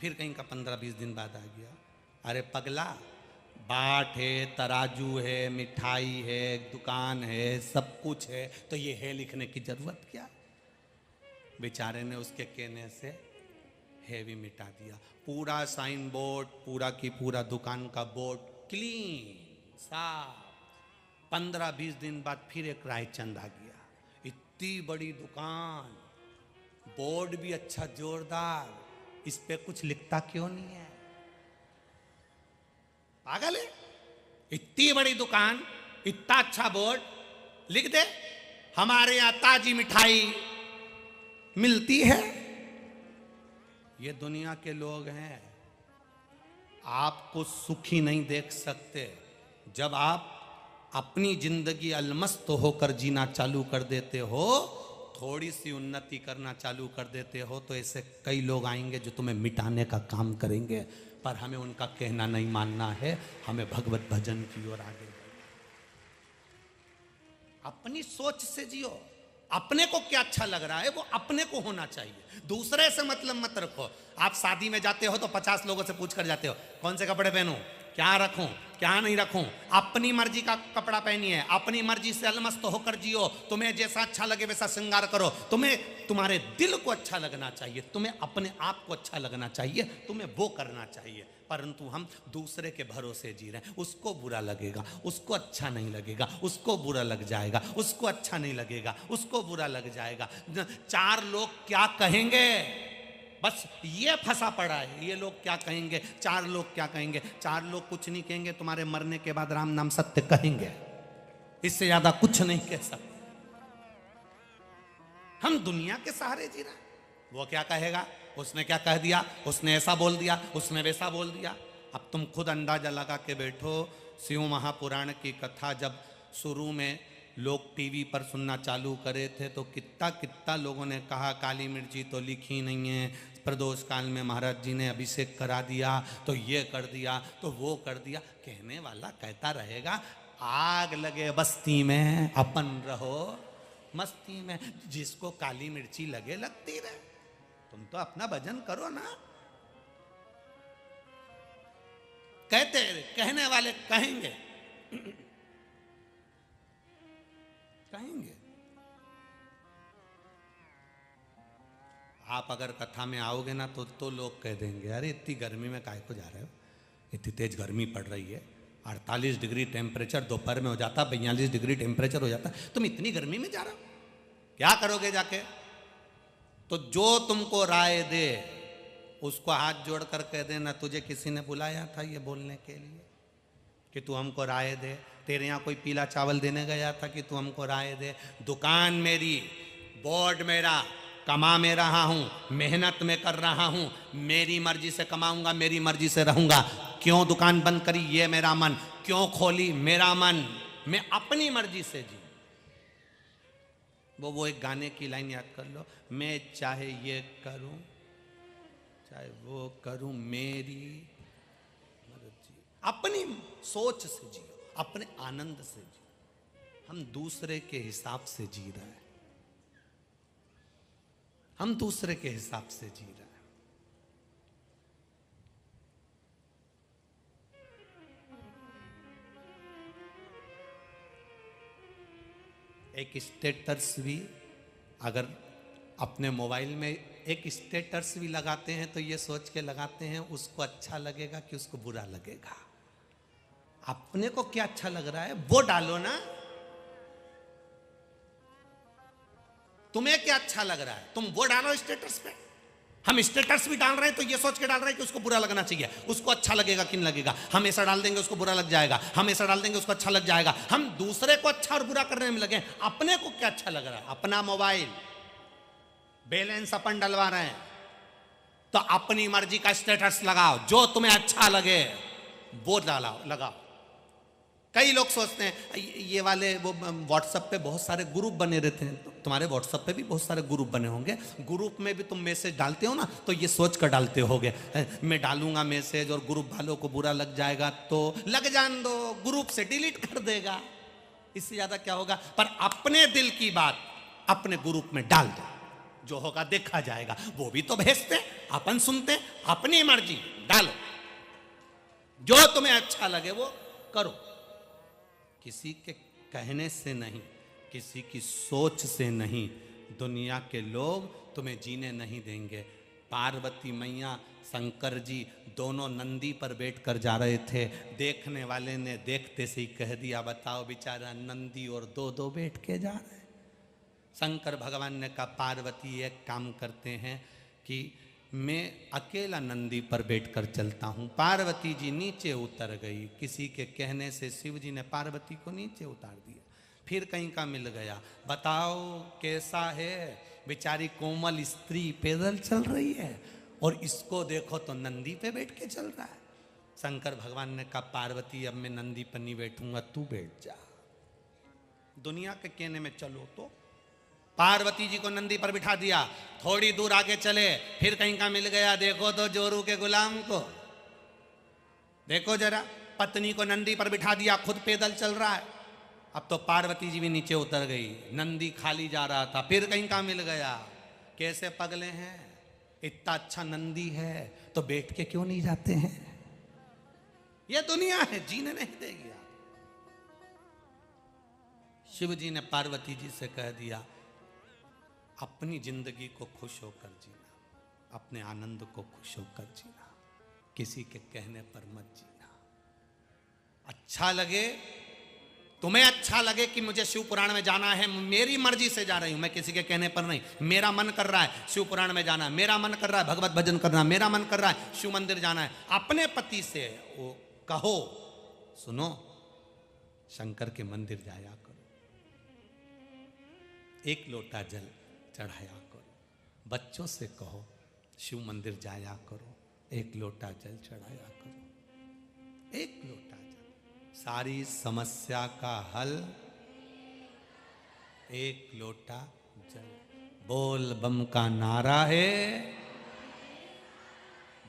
फिर कहीं का 15-20 दिन बाद आ गया, अरे पगला, बाट है, तराजू है, मिठाई है, दुकान है, सब कुछ है, तो ये है लिखने की जरूरत क्या? बेचारे ने उसके कहने से है भी मिटा दिया। पूरा साइन बोर्ड, पूरा की पूरा दुकान का बोर्ड क्लीन साफ। 15-20 दिन बाद फिर एक रायचंद आ गया। इतनी बड़ी दुकान, बोर्ड भी अच्छा जोरदार, इस पे कुछ लिखता क्यों नहीं है? पागल है? इतनी बड़ी दुकान, इतना अच्छा बोर्ड, लिख दे हमारे यहां ताजी मिठाई मिलती है। ये दुनिया के लोग हैं। आपको सुखी नहीं देख सकते। जब आप अपनी जिंदगी अलमस्त होकर जीना चालू कर देते हो, थोड़ी सी उन्नति करना चालू कर देते हो, तो ऐसे कई लोग आएंगे जो तुम्हें मिटाने का काम करेंगे। पर हमें उनका कहना नहीं मानना है, हमें भगवत भजन की ओर आगे बढ़ना। अपनी सोच से जियो। अपने को क्या अच्छा लग रहा है वो अपने को होना चाहिए, दूसरे से मतलब मत रखो। आप शादी में जाते हो तो 50 लोगों से पूछ कर जाते हो, कौन से कपड़े पहनूं, क्या रखूं, क्या नहीं रखूं। अपनी मर्जी का कपड़ा पहनिए, अपनी मर्जी से अलमस्त होकर जियो। तुम्हें जैसा अच्छा लगे वैसा श्रृंगार करो। तुम्हें तुम्हारे दिल को अच्छा लगना चाहिए, तुम्हें अपने आप को अच्छा लगना चाहिए, तुम्हें वो करना चाहिए। परंतु हम दूसरे के भरोसे जी रहे हैं। उसको बुरा लगेगा, उसको अच्छा नहीं लगेगा, उसको बुरा लग जाएगा, उसको अच्छा नहीं लगेगा, उसको बुरा लग जाएगा। 4 लोग क्या कहेंगे, बस ये फंसा पड़ा है। ये लोग क्या कहेंगे, 4 लोग क्या कहेंगे। 4 लोग कुछ नहीं कहेंगे, तुम्हारे मरने के बाद राम नाम सत्य कहेंगे। इससे ज्यादा कुछ नहीं कह सकते। हम दुनिया के सहारे जी रहे हैं। वो क्या कहेगा, उसने क्या कह दिया, उसने ऐसा बोल दिया, उसने वैसा बोल दिया। अब तुम खुद अंदाजा लगा के बैठो। शिव महापुराण की कथा जब शुरू में लोग टीवी पर सुनना चालू करे थे तो कितना कितना लोगों ने कहा काली मिर्ची तो लिखी नहीं है, प्रदोष काल में महाराज जी ने अभिषेक करा दिया, तो ये कर दिया, तो वो कर दिया। कहने वाला कहता रहेगा, आग लगे बस्ती में अपन रहो मस्ती में। जिसको काली मिर्ची लगे लगती रहे, तुम तो अपना भजन करो ना। कहते कहने वाले कहेंगे कहेंगे। आप अगर कथा में आओगे ना तो लोग कह देंगे, अरे इतनी गर्मी में काहे को जा रहे हो, इतनी तेज गर्मी पड़ रही है, 48 डिग्री टेम्परेचर दोपहर में हो जाता, 42 डिग्री टेम्परेचर हो जाता, तुम इतनी गर्मी में जा रहे हो, क्या करोगे जाके। तो जो तुमको राय दे उसको हाथ जोड़ कर कह देना, तुझे किसी ने बुलाया था ये बोलने के लिए कि तू हमको राय दे। तेरे यहाँ कोई पीला चावल देने गया था कि तू हमको राय दे। दुकान मेरी, बोर्ड मेरा, कमा में रहा हूं, मेहनत में कर रहा हूं, मेरी मर्जी से कमाऊंगा, मेरी मर्जी से रहूंगा। क्यों दुकान बंद करी? ये मेरा मन। क्यों खोली? मेरा मन। मैं अपनी मर्जी से जी। वो एक गाने की लाइन याद कर लो, मैं चाहे ये करूं चाहे वो करूं, मेरी मर्जी। अपनी सोच से जियो, अपने आनंद से जियो। हम दूसरे के हिसाब से जी रहे हैं, हम दूसरे के हिसाब से जी रहे हैं। एक स्टेटस भी अगर अपने मोबाइल में एक स्टेटस भी लगाते हैं तो ये सोच के लगाते हैं उसको अच्छा लगेगा कि उसको बुरा लगेगा। अपने को क्या अच्छा लग रहा है वो डालो ना। तुम्हें क्या अच्छा लग रहा है तुम वो डालो स्टेटस पे। हम स्टेटस भी डाल रहे हैं तो ये सोच के डाल रहे हैं कि उसको बुरा लगना चाहिए, उसको अच्छा लगेगा कि नहीं लगेगा। हम ऐसा डाल देंगे उसको बुरा लग जाएगा, हम ऐसा डाल देंगे उसको अच्छा लग जाएगा। हम दूसरे को अच्छा और बुरा करने में लगे, अपने को क्या अच्छा लग रहा है। अपना मोबाइल बैलेंस अपन डलवा रहे हैं तो अपनी मर्जी का स्टेटस लगाओ, जो तुम्हें अच्छा लगे वो लगाओ। कई लोग सोचते हैं ये वाले वो व्हाट्सएप पे बहुत सारे ग्रुप बने रहते हैं, तुम्हारे व्हाट्सएप पे भी बहुत सारे ग्रुप बने होंगे। ग्रुप में भी तुम मैसेज डालते हो ना तो ये सोच कर डालते होगे मैं डालूंगा मैसेज और ग्रुप वालों को बुरा लग जाएगा तो लग जान दो, ग्रुप से डिलीट कर देगा, इससे ज्यादा क्या होगा। पर अपने दिल की बात अपने ग्रुप में डाल दो, जो होगा देखा जाएगा। वो भी तो भेजते, अपन सुनते, अपनी मर्जी डालो, जो तुम्हें अच्छा लगे वो करो। किसी के कहने से नहीं, किसी की सोच से नहीं, दुनिया के लोग तुम्हें जीने नहीं देंगे। पार्वती मैया शंकर जी दोनों नंदी पर बैठकर जा रहे थे, देखने वाले ने देखते से ही कह दिया बताओ बेचारा नंदी और दो बैठ के जा रहे हैं। शंकर भगवान ने कहा पार्वती एक काम करते हैं कि मैं अकेला नंदी पर बैठकर चलता हूँ। पार्वती जी नीचे उतर गई, किसी के कहने से शिव जी ने पार्वती को नीचे उतार दिया। फिर कहीं का मिल गया, बताओ कैसा है, बेचारी कोमल स्त्री पैदल चल रही है और इसको देखो तो नंदी पे बैठ के चल रहा है। शंकर भगवान ने कहा पार्वती अब मैं नंदी पर नहीं बैठूंगा, तू बैठ जा। दुनिया के कहने में चलो तो पार्वती जी को नंदी पर बिठा दिया। थोड़ी दूर आगे चले, फिर कहीं का मिल गया, देखो तो जोरू के गुलाम को, देखो जरा, पत्नी को नंदी पर बिठा दिया, खुद पैदल चल रहा है। अब तो पार्वती जी भी नीचे उतर गई, नंदी खाली जा रहा था, फिर कहीं का मिल गया। कैसे पगले हैं, इतना अच्छा नंदी है तो बैठ के क्यों नहीं जाते हैं। यह दुनिया है, जीने नहीं देगी। शिव जी ने पार्वती जी से कह दिया अपनी जिंदगी को खुश होकर जीना, अपने आनंद को खुश होकर जीना, किसी के कहने पर मत जीना। अच्छा लगे, तुम्हें अच्छा लगे कि मुझे शिव पुराण में जाना है, मेरी मर्जी से जा रही हूं, मैं किसी के कहने पर नहीं। मेरा मन कर रहा है शिव पुराण में जाना, मेरा मन कर रहा है भगवत भजन करना, मेरा मन कर रहा है शिव मंदिर जाना है। अपने पति से वो कहो सुनो शंकर के मंदिर जाया करो, एक लोटा जल चढ़ाया करो। बच्चों से कहो शिव मंदिर जाया करो, एक लोटा जल चढ़ाया करो, एक लोटा जल, सारी समस्या का हल एक लोटा जल। बोल बम का नारा है,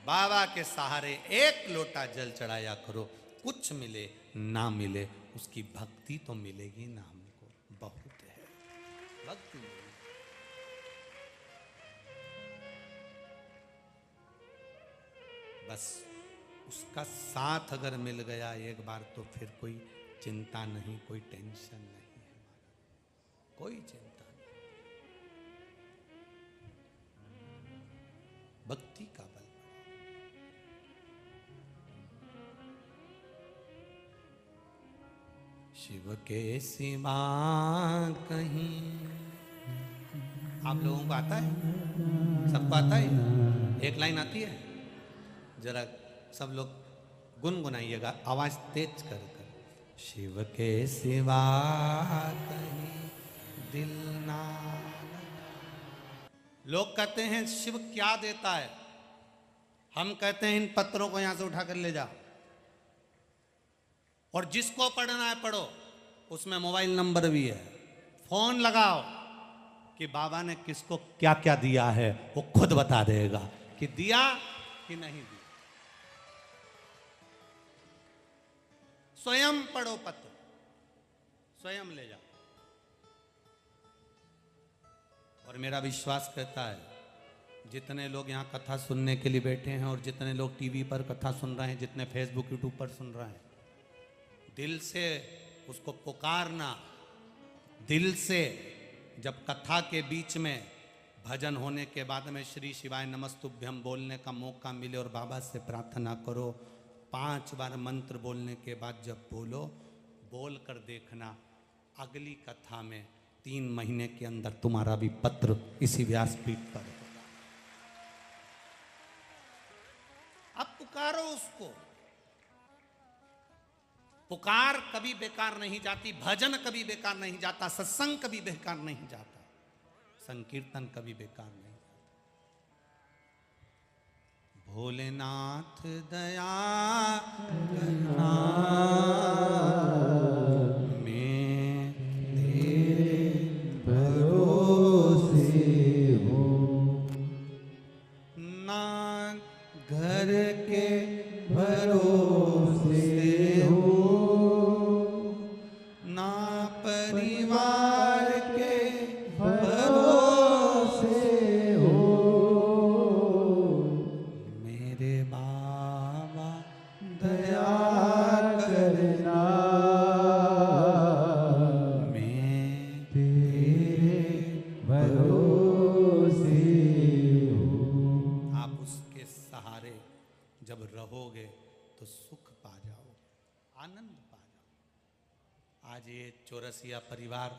बाबा के सहारे एक लोटा जल चढ़ाया करो। कुछ मिले ना मिले उसकी भक्ति तो मिलेगी ना हमको, बहुत है भक्ति। बस उसका साथ अगर मिल गया एक बार तो फिर कोई चिंता नहीं, कोई टेंशन नहीं है, कोई चिंता नहीं। भक्ति का बल। शिव के सिवा कहीं, आप लोगों को आता है, सबको आता है, एक लाइन आती है, जरा सब लोग गुनगुनाइएगा आवाज तेज कर कर। शिव के सिवा कहीं दिल ना लोग कहते हैं शिव क्या देता है, हम कहते हैं इन पत्रों को यहां से उठाकर ले जाओ और जिसको पढ़ना है पढ़ो, उसमें मोबाइल नंबर भी है, फोन लगाओ कि बाबा ने किसको क्या क्या दिया है, वो खुद बता देगा कि दिया कि नहीं दिया। स्वयं पढ़ो पत्र, स्वयं ले जाओ। और मेरा विश्वास कहता है जितने लोग यहाँ कथा सुनने के लिए बैठे हैं और जितने लोग टीवी पर कथा सुन रहे हैं, जितने फेसबुक यूट्यूब पर सुन रहे हैं, दिल से उसको पुकारना, दिल से। जब कथा के बीच में भजन होने के बाद में श्री शिवाय नमस्तुभ्यम बोलने का मौका मिले और बाबा से प्रार्थना करो, 5 बार मंत्र बोलने के बाद जब बोलो, बोल कर देखना अगली कथा में 3 महीने के अंदर तुम्हारा भी पत्र इसी व्यासपीठ पर होगा। अब पुकारो उसको, पुकार कभी बेकार नहीं जाती, भजन कभी बेकार नहीं जाता, सत्संग कभी बेकार नहीं जाता, संकीर्तन कभी बेकार नहीं जाता। भोलेनाथ दया करना, मैं तेरे भरोसे हूँ, ना घर के भरोसे परिवार के भरोसे हो, मेरे बाबा दया करना, मैं तेरे भरोसे हूँ। आप उसके सहारे जब रहोगे तो सुख पा जाओगे, आनंद पा जाओगे। आज ये चौरसिया परिवार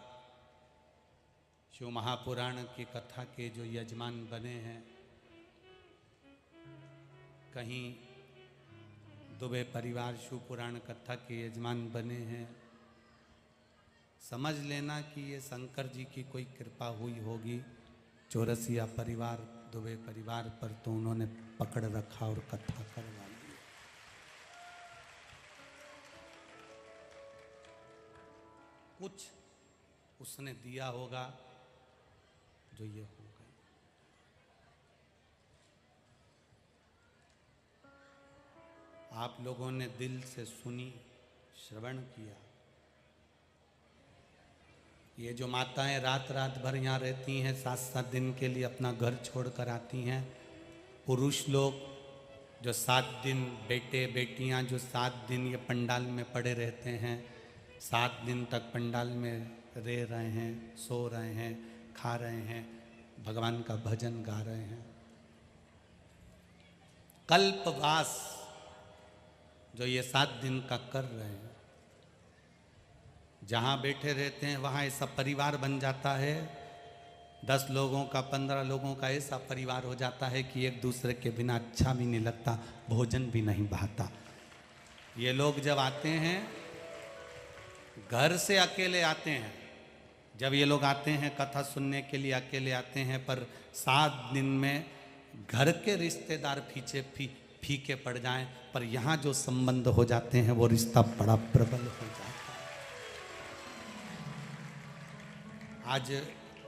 शिव महापुराण की कथा के जो यजमान बने हैं, कहीं दुबे परिवार शिव पुराण कथा के यजमान बने हैं, समझ लेना कि ये शंकर जी की कोई कृपा हुई होगी चौरसिया परिवार, दुबे परिवार पर, तो उन्होंने पकड़ रखा और कथा करवा ली। कुछ उसने दिया होगा जो ये हो गई। आप लोगों ने दिल से सुनी, श्रवण किया। ये जो माताएं रात रात भर यहाँ रहती हैं, 7-7 दिन के लिए अपना घर छोड़कर आती हैं, पुरुष लोग जो 7 दिन, बेटे बेटियां जो 7 दिन ये पंडाल में पड़े रहते हैं, 7 दिन तक पंडाल में रह रहे हैं, सो रहे हैं, खा रहे हैं, भगवान का भजन गा रहे हैं। कल्पवास जो ये 7 दिन का कर रहे हैं, जहाँ बैठे रहते हैं वहाँ ऐसा परिवार बन जाता है, 10 लोगों का, 15 लोगों का ऐसा परिवार हो जाता है कि एक दूसरे के बिना अच्छा भी नहीं लगता, भोजन भी नहीं भाता। ये लोग जब आते हैं, घर से अकेले आते हैं, जब ये लोग आते हैं कथा सुनने के लिए अकेले आते हैं, पर 7 दिन में घर के रिश्तेदार फीके पड़ जाएं, पर यहाँ जो संबंध हो जाते हैं वो रिश्ता बड़ा प्रबल हो जाता है। आज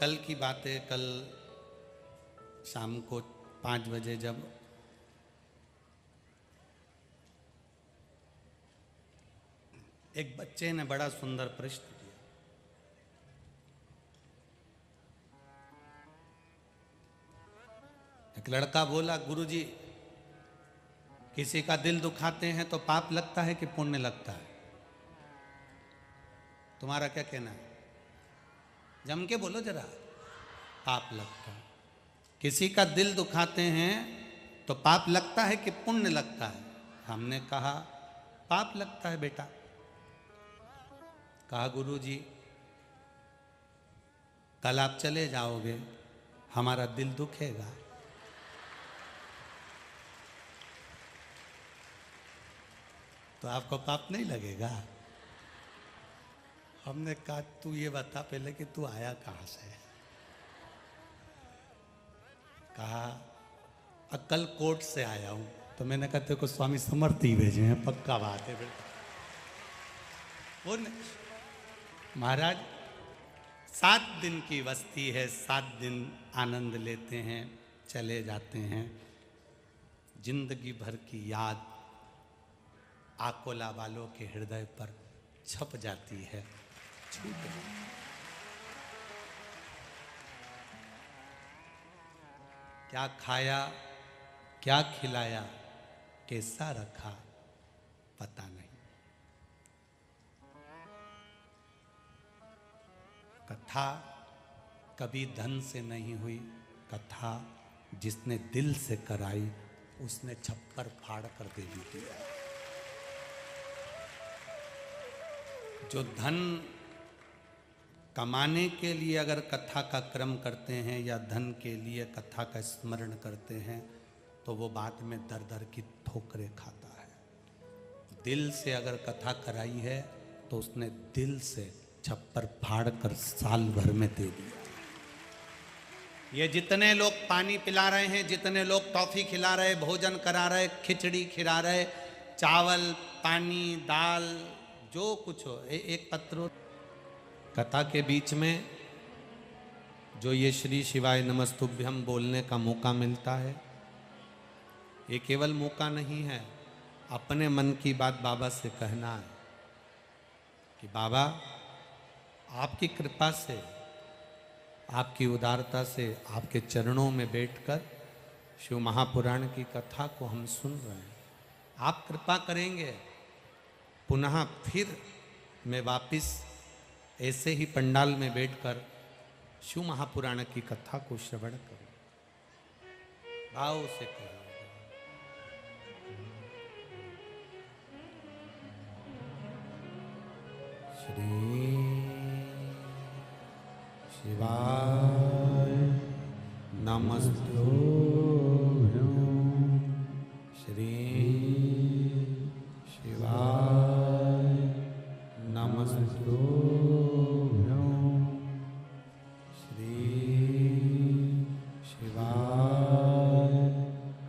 कल की बात है, कल शाम को 5 बजे जब एक बच्चे ने बड़ा सुंदर प्रश्न किया। एक लड़का बोला, गुरुजी किसी का दिल दुखाते हैं तो पाप लगता है कि पुण्य लगता है? तुम्हारा क्या कहना है? जम के बोलो जरा। पाप लगता है। किसी का दिल दुखाते हैं तो पाप लगता है कि पुण्य लगता है? हमने कहा पाप लगता है बेटा। कहा गुरुजी कल आप चले जाओगे, हमारा दिल दुखेगा। तो आपको पाप नहीं लगेगा? हमने कहा तू ये बता पहले कि तू आया कहाँ से? कहा अक्कलकोट से आया हूं। तो मैंने कहा तेरे को स्वामी समर्थ ही भेजे हैं, पक्का बात है बेटा। वो महाराज 7 दिन की वस्ती है, 7 दिन आनंद लेते हैं, चले जाते हैं। जिंदगी भर की याद आकोला वालों के हृदय पर छप जाती है, छूट जाती है। क्या खाया, क्या खिलाया, कैसा रखा, पता नहीं। कथा कभी धन से नहीं हुई, कथा जिसने दिल से कराई उसने छप्पर फाड़ कर दे दी। जो धन कमाने के लिए अगर कथा का क्रम करते हैं या धन के लिए कथा का स्मरण करते हैं तो वो बाद में दर दर की ठोकरें खाता है। दिल से अगर कथा कराई है तो उसने दिल से छप्पर फाड़ कर साल भर में दे दिया। ये जितने लोग पानी पिला रहे हैं, जितने लोग टॉफी खिला रहे, भोजन करा रहे, खिचड़ी खिला रहे, चावल पानी दाल जो कुछ हो, एक पत्रों कथा के बीच में जो ये श्री शिवाय नमस्तुभ्यम बोलने का मौका मिलता है, ये केवल मौका नहीं है, अपने मन की बात बाबा से कहना है कि बाबा आपकी कृपा से, आपकी उदारता से, आपके चरणों में बैठकर शिव महापुराण की कथा को हम सुन रहे हैं। आप कृपा करेंगे पुनः फिर मैं वापिस ऐसे ही पंडाल में बैठकर शिव महापुराण की कथा को श्रवण करूं। भाव से कहिए श्री शिवाय नमस्तुभ्यं, श्री शिवाय नमस्तुभ्यं, श्री शिवाय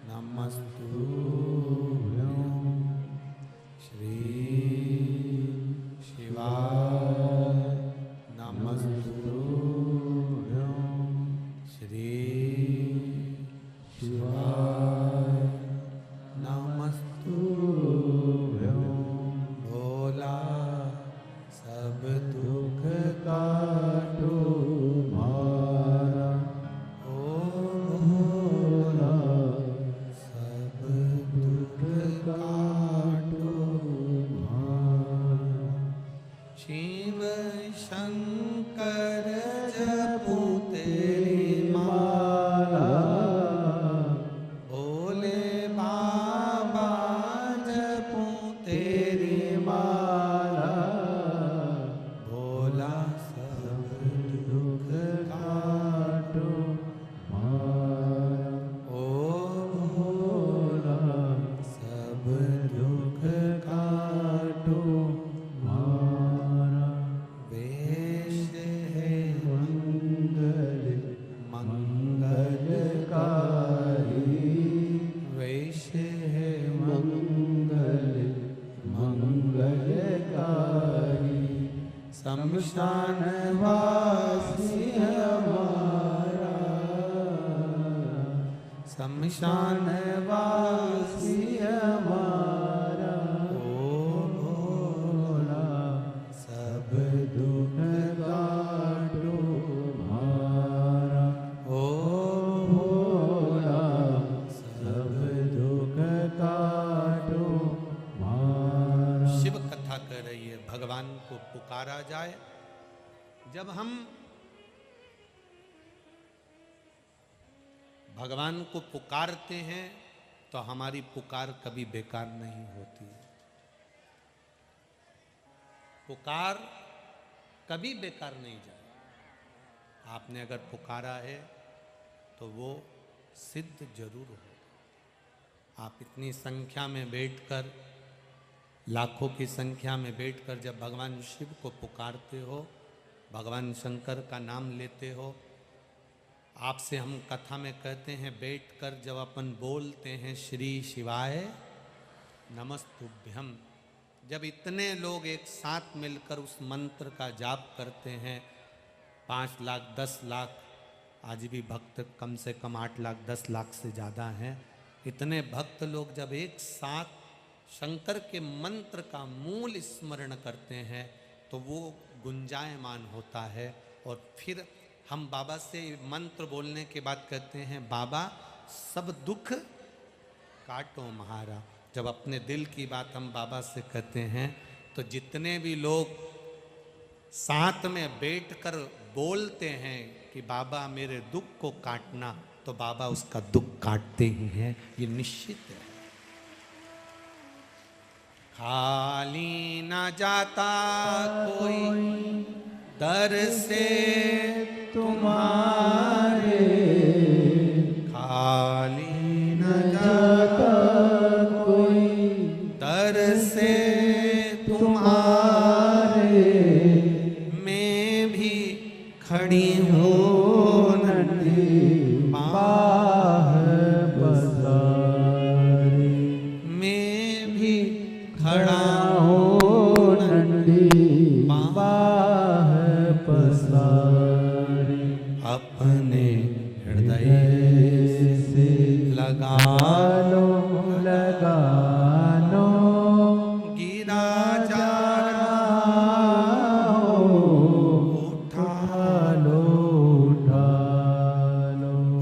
नमस्तुभ्यं, श्री शिवाय नमस्तुभ्यं, श्री शिवाय नमस्तुभ्यं। भोला सब दुख काटो मारा, ओ भोला सब दुख काटो मारा। शिव शंकर जपू तेरी माला, भोले बाबा जपू तेरी माला, भोला सब दुख काटो मारा, ओ भोला सब दुख काटो मारा। वेश है मंगल मंगलकारी, वेश है मंगल मंगलकारी, शमशान वासी हमारा, शमशान वासी हमारा, ओ भोला सब दुख काटो मारा, ओ भोला सब दुख काटो मारा। शिव कथा कर रही है, भगवान को पुकारा जाए। जब हम भगवान को पुकारते हैं तो हमारी पुकार कभी बेकार नहीं होती। पुकार कभी बेकार नहीं जाए। आपने अगर पुकारा है तो वो सिद्ध जरूर हो। आप इतनी संख्या में बैठकर, लाखों की संख्या में बैठकर जब भगवान शिव को पुकारते हो, भगवान शंकर का नाम लेते हो, आपसे हम कथा में कहते हैं बैठकर जब अपन बोलते हैं श्री शिवाय नमस्तुभ्यम, जब इतने लोग एक साथ मिलकर उस मंत्र का जाप करते हैं, 5 लाख 10 लाख, आज भी भक्त कम से कम 8 लाख 10 लाख से ज़्यादा हैं, इतने भक्त लोग जब एक साथ शंकर के मंत्र का मूल स्मरण करते हैं तो वो गुंजायमान होता है। और फिर हम बाबा से मंत्र बोलने के बाद कहते हैं बाबा सब दुख काटो महारा। जब अपने दिल की बात हम बाबा से कहते हैं तो जितने भी लोग साथ में बैठकर बोलते हैं कि बाबा मेरे दुख को काटना, तो बाबा उसका दुख काटते ही हैं, ये निश्चित है। खाली न जाता कोई दर से तुम्हारे, खाली न जाता कोई दर से तुम्हारे, मैं भी खड़ी हूँ नंदी बाह पसारी, मैं भी खड़ा हूँ नंदी बाह पसारी, अपने हृदय से लगा लो गिरा जा रहा हो, उठा लो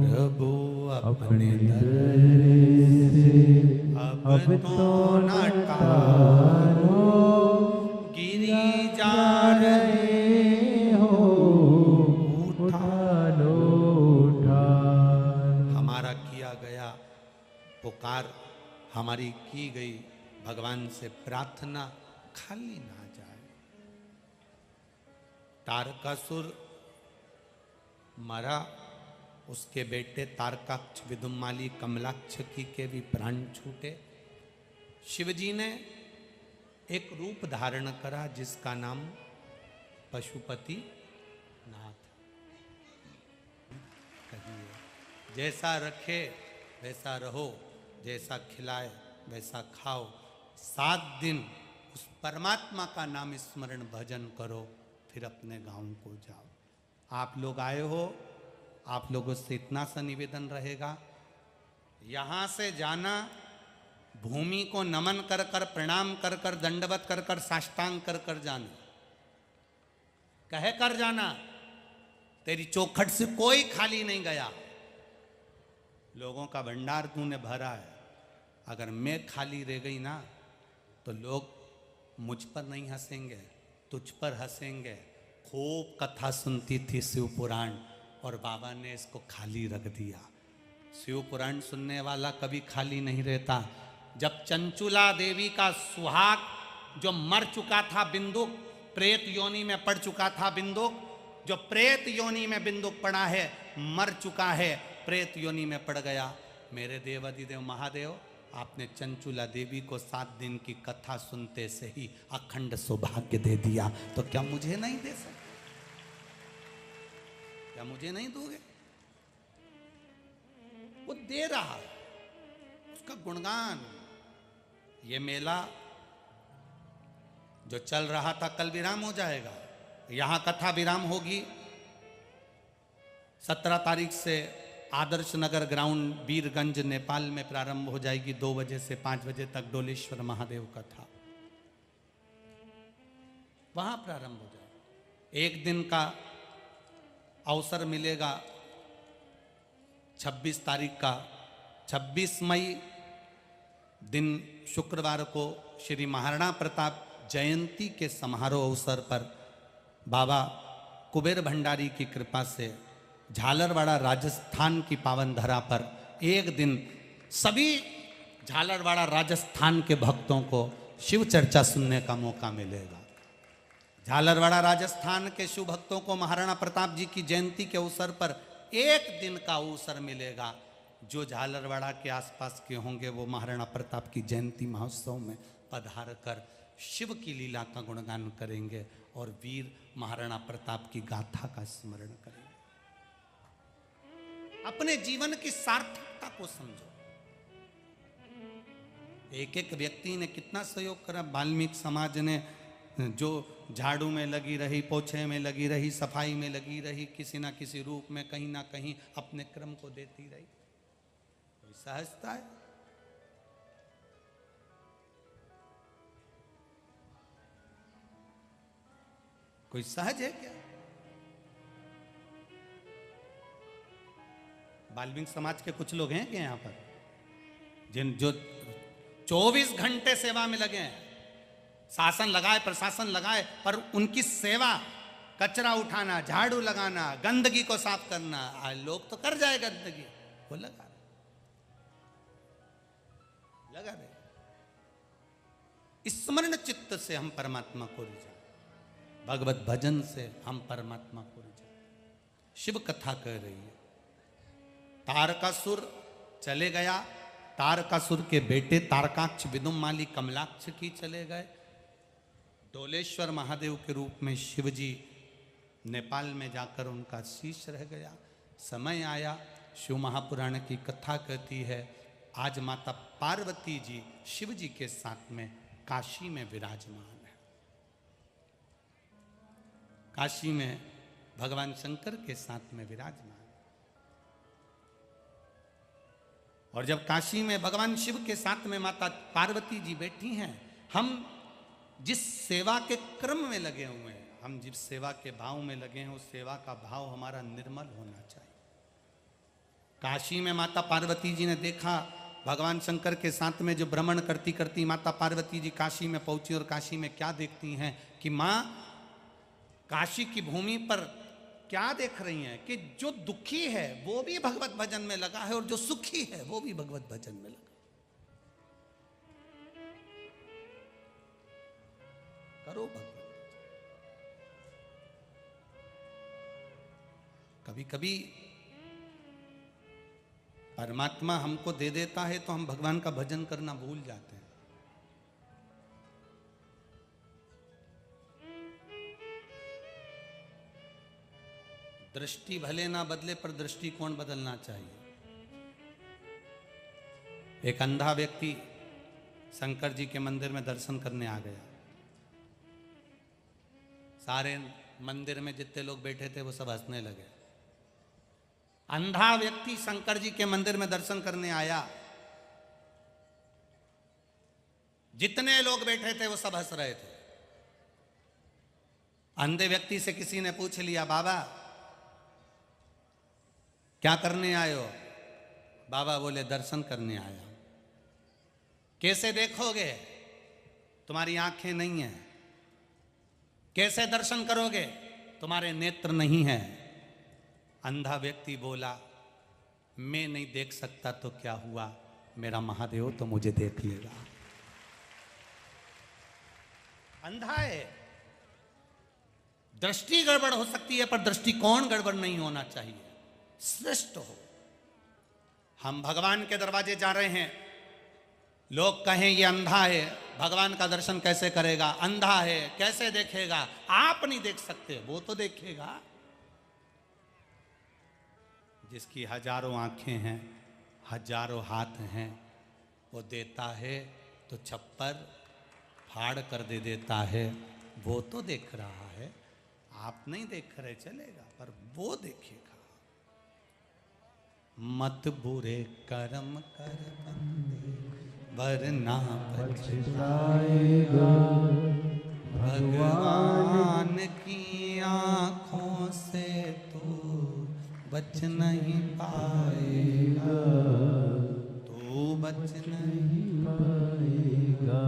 प्रभु अपने दर से अब तो न टालो, गिरी जा रहे हो, उठा लो। हमारा किया गया पुकार, हमारी की गई भगवान से प्रार्थना खाली ना जाए। तारकासुर मरा, उसके बेटे तारकाक्ष, विदुमाली, कमलाक्षकी के भी प्राण छूटे। शिवजी ने एक रूप धारण करा जिसका नाम पशुपति नाथ। कहिए जैसा रखे वैसा रहो, जैसा खिलाए वैसा खाओ, 7 दिन उस परमात्मा का नाम स्मरण भजन करो, फिर अपने गांव को जाओ। आप लोग आए हो, आप लोगों से इतना सा निवेदन रहेगा, यहाँ से जाना, भूमि को नमन कर कर, प्रणाम कर कर, दंडवत कर कर, साष्टांग कर कर जाना, कह कर जाना, तेरी चौखट से कोई खाली नहीं गया, लोगों का भंडार तूने भरा है। अगर मैं खाली रह गई ना तो लोग मुझ पर नहीं हंसेंगे, तुझ पर हंसेंगे। खूब कथा सुनती थी शिव पुराण, और बाबा ने इसको खाली रख दिया। शिव पुराण सुनने वाला कभी खाली नहीं रहता। जब चंचुला देवी का सुहाग जो मर चुका था बिंदुक, प्रेत योनि में पड़ चुका था बिंदुक, जो प्रेत योनि में बिंदुक पड़ा है, मर चुका है, प्रेत योनि में पड़ गया। मेरे देवाधिदेव महादेव, आपने चंचुला देवी को 7 दिन की कथा सुनते से ही अखंड सौभाग्य दे दिया, तो क्या मुझे नहीं दे सकते? क्या मुझे नहीं दोगे? वो दे रहा है, उसका गुणगान। ये मेला जो चल रहा था कल विराम हो जाएगा, यहां कथा विराम होगी। 17 तारीख से आदर्श नगर ग्राउंड वीरगंज नेपाल में प्रारंभ हो जाएगी। 2 बजे से 5 बजे तक डोलेश्वर महादेव कथा वहां प्रारंभ हो जाएगा। 1 दिन का अवसर मिलेगा 26 तारीख का, 26 मई दिन शुक्रवार को श्री महाराणा प्रताप जयंती के समारोह अवसर पर बाबा कुबेर भंडारी की कृपा से झालरवाड़ा राजस्थान की पावन धरा पर 1 दिन सभी झालरवाड़ा राजस्थान के भक्तों को शिव चर्चा सुनने का मौका मिलेगा। झालरवाड़ा राजस्थान के शिव भक्तों को महाराणा प्रताप जी की जयंती के अवसर पर 1 दिन का अवसर मिलेगा। जो झालरवाड़ा के आसपास के होंगे वो महाराणा प्रताप की जयंती महोत्सव में पधार कर शिव की लीला का गुणगान करेंगे और वीर महाराणा प्रताप की गाथा का स्मरण करेंगे। अपने जीवन की सार्थकता को समझो। एक एक व्यक्ति ने कितना सहयोग करा। वाल्मीकि समाज ने जो झाड़ू में लगी रही, पोछे में लगी रही, सफाई में लगी रही, किसी ना किसी रूप में कहीं ना कहीं अपने क्रम को देती रही। कोई सहजता है? कोई सहज है क्या? वाल्मीकि समाज के कुछ लोग हैं क्या यहाँ पर जिन जो 24 घंटे सेवा में लगे हैं? शासन लगाए, प्रशासन लगाए, पर उनकी सेवा, कचरा उठाना, झाड़ू लगाना, गंदगी को साफ करना, लोग तो कर जाए गंदगी, वो लगा रहे। स्मरण चित्त से हम परमात्मा को रिझाए, भगवत भजन से हम परमात्मा को रिझाए। शिव कथा कह रही है। तारकासुर चले गया, तारकासुर के बेटे तारकाक्ष, विदुमाली, कमलाक्ष की चले गए। डोलेश्वर महादेव के रूप में शिवजी नेपाल में जाकर उनका शीश रह गया। समय आया, शिव महापुराण की कथा कहती है, आज माता पार्वती जी शिव जी के साथ में काशी में विराजमान है। काशी में भगवान शंकर के साथ में विराजमान। और जब काशी में भगवान शिव के साथ में माता पार्वती जी बैठी हैं, हम जिस सेवा के क्रम में लगे हुए हैं, हम जिस सेवा के भाव में लगे हैं, उस सेवा का भाव हमारा निर्मल होना चाहिए। काशी में माता पार्वती जी ने देखा, भगवान शंकर के साथ में जो भ्रमण करती करती माता पार्वती जी काशी में पहुंची, और काशी में क्या देखती हैं कि माँ काशी की भूमि पर क्या देख रही हैं कि जो दुखी है वो भी भगवत भजन में लगा है, और जो सुखी है वो भी भगवत भजन में लगा। करो भगवत। कभी कभी परमात्मा हमको दे देता है तो हम भगवान का भजन करना भूल जाते हैं। दृष्टि भले ना बदले, पर दृष्टिकोण बदलना चाहिए। एक अंधा व्यक्ति शंकर जी के मंदिर में दर्शन करने आ गया। सारे मंदिर में जितने लोग बैठे थे वो सब हंसने लगे। अंधा व्यक्ति शंकर जी के मंदिर में दर्शन करने आया, जितने लोग बैठे थे वो सब हंस रहे थे। अंधे व्यक्ति से किसी ने पूछ लिया, बाबा क्या करने आए हो? बाबा बोले, दर्शन करने आया। कैसे देखोगे? तुम्हारी आंखें नहीं है। कैसे दर्शन करोगे? तुम्हारे नेत्र नहीं है। अंधा व्यक्ति बोला, मैं नहीं देख सकता तो क्या हुआ, मेरा महादेव तो मुझे देख लेगा। अंधा है, दृष्टि गड़बड़ हो सकती है, पर दृष्टिकोण गड़बड़ नहीं होना चाहिए। श्रेष्ठ हो। हम भगवान के दरवाजे जा रहे हैं, लोग कहें ये अंधा है, भगवान का दर्शन कैसे करेगा? अंधा है, कैसे देखेगा? आप नहीं देख सकते, वो तो देखेगा। जिसकी हजारों आंखें हैं, हजारों हाथ हैं, वो देता है तो छप्पर फाड़ कर दे देता है। वो तो देख रहा है, आप नहीं देख रहे, चलेगा, पर वो देखेगा। मत बुरे कर्म कर बंदे, वरना पछताएगा। भगवान की आंखों से तू बच नहीं पाएगा, तू बच नहीं पाएगा।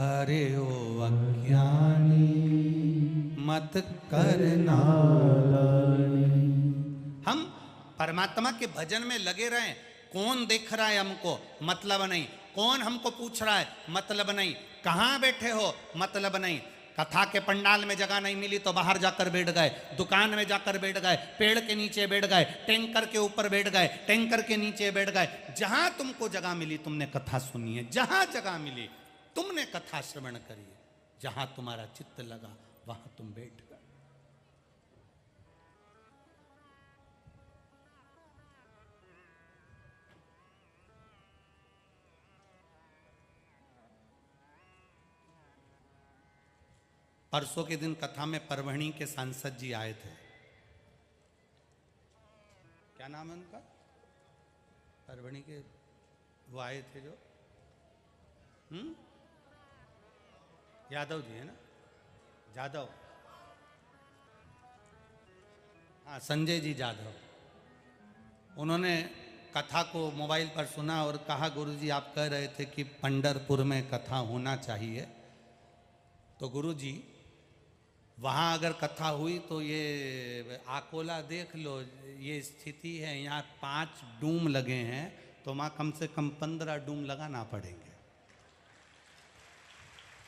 अरे ओ अज्ञानी, मत करना। हम परमात्मा के भजन में लगे रहें। कौन देख रहा है हमको, मतलब नहीं। कौन हमको पूछ रहा है, मतलब नहीं। कहाँ बैठे हो, मतलब नहीं। कथा के पंडाल में जगह नहीं मिली तो बाहर जाकर बैठ गए, दुकान में जाकर बैठ गए, पेड़ के नीचे बैठ गए, टैंकर के ऊपर बैठ गए, टैंकर के नीचे बैठ गए। जहां तुमको जगह मिली तुमने कथा सुनी है, जहां जगह मिली तुमने कथा श्रवण करी है, जहां तुम्हारा चित्त लगा वहां तुम बैठ गए। परसों के दिन कथा में परभणी के सांसद जी आए थे, क्या नाम है उनका, परभणी के वो आए थे जो यादव जी है ना, जादव, हाँ संजय जी जाधव। उन्होंने कथा को मोबाइल पर सुना और कहा गुरुजी आप कह रहे थे कि पंढरपुर में कथा होना चाहिए, तो गुरुजी वहाँ अगर कथा हुई तो ये आकोला देख लो, ये स्थिति है, यहाँ 5 डूम लगे हैं, तो वहाँ कम से कम 15 डूम लगाना पड़ेंगे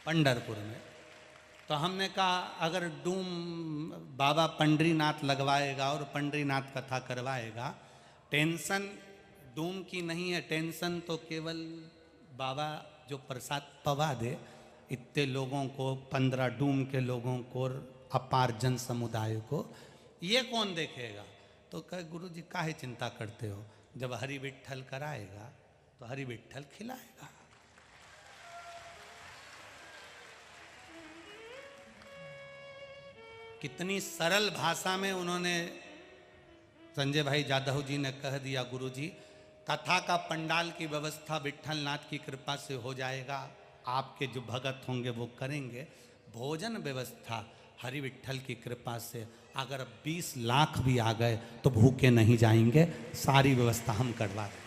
पंढरपुर में। तो हमने कहा अगर डूम बाबा पंडरीनाथ लगवाएगा और पंडरीनाथ कथा करवाएगा, टेंशन डूम की नहीं है, टेंशन तो केवल बाबा जो प्रसाद पवा दे इतने लोगों को, 15 डूम के लोगों को, अपार जन समुदाय को, ये कौन देखेगा। तो कहे गुरुजी काहे चिंता करते हो, जब हरि विट्ठल कराएगा तो हरि विट्ठल खिलाएगा। कितनी सरल भाषा में उन्होंने, संजय भाई जाधव जी ने कह दिया गुरुजी कथा का पंडाल की व्यवस्था विट्ठल नाथ की कृपा से हो जाएगा, आपके जो भगत होंगे वो करेंगे, भोजन व्यवस्था हरि विट्ठल की कृपा से अगर 20 लाख भी आ गए तो भूखे नहीं जाएंगे, सारी व्यवस्था हम करवा देंगे।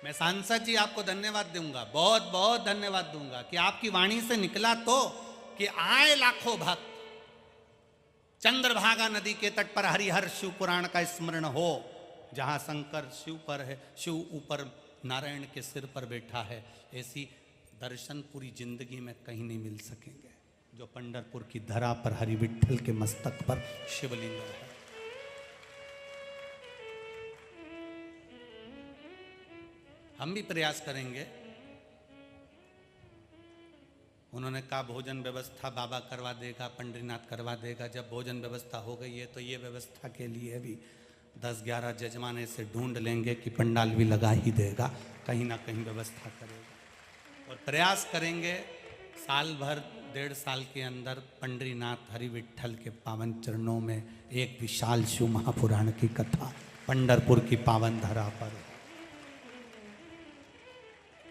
मैं सांसद जी आपको धन्यवाद दूंगा, बहुत बहुत धन्यवाद दूंगा कि आपकी वाणी से निकला तो कि आए लाखों भक्त, चंद्रभागा नदी के तट पर हरिहर शिव पुराण का स्मरण हो, जहां शंकर शिव पर है, शिव ऊपर नारायण के सिर पर बैठा है, ऐसी दर्शन पूरी जिंदगी में कहीं नहीं मिल सकेंगे जो पंढरपुर की धरा पर हरि विट्ठल के मस्तक पर शिवलिंग है। हम भी प्रयास करेंगे। उन्होंने कहा भोजन व्यवस्था बाबा करवा देगा, पंडरीनाथ करवा देगा। जब भोजन व्यवस्था हो गई है तो ये व्यवस्था के लिए भी 10-11 जजमाने से ढूंढ लेंगे कि पंडाल भी लगा ही देगा, कहीं ना कहीं व्यवस्था करेगा। और प्रयास करेंगे साल भर 1.5 साल के अंदर पंडरीनाथ हरि विट्ठल के पावन चरणों में एक विशाल शिव महापुराण की कथा पंढरपुर की पावन धरा पर।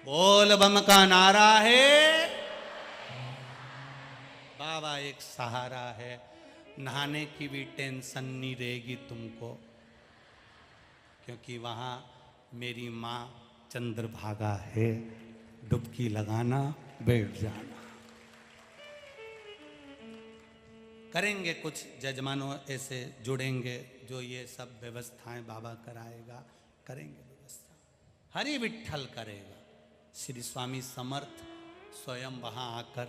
बोल बम का नारा है, बाबा एक सहारा है, नहाने की भी टेंशन नहीं रहेगी तुमको, क्योंकि वहाँ मेरी माँ चंद्रभागा है, डुबकी लगाना बैठ जाना। करेंगे कुछ जजमानों ऐसे जुड़ेंगे जो ये सब व्यवस्थाएं बाबा कराएगा, करेंगे व्यवस्था, हरि विट्ठल करेगा। श्री स्वामी समर्थ स्वयं वहाँ आकर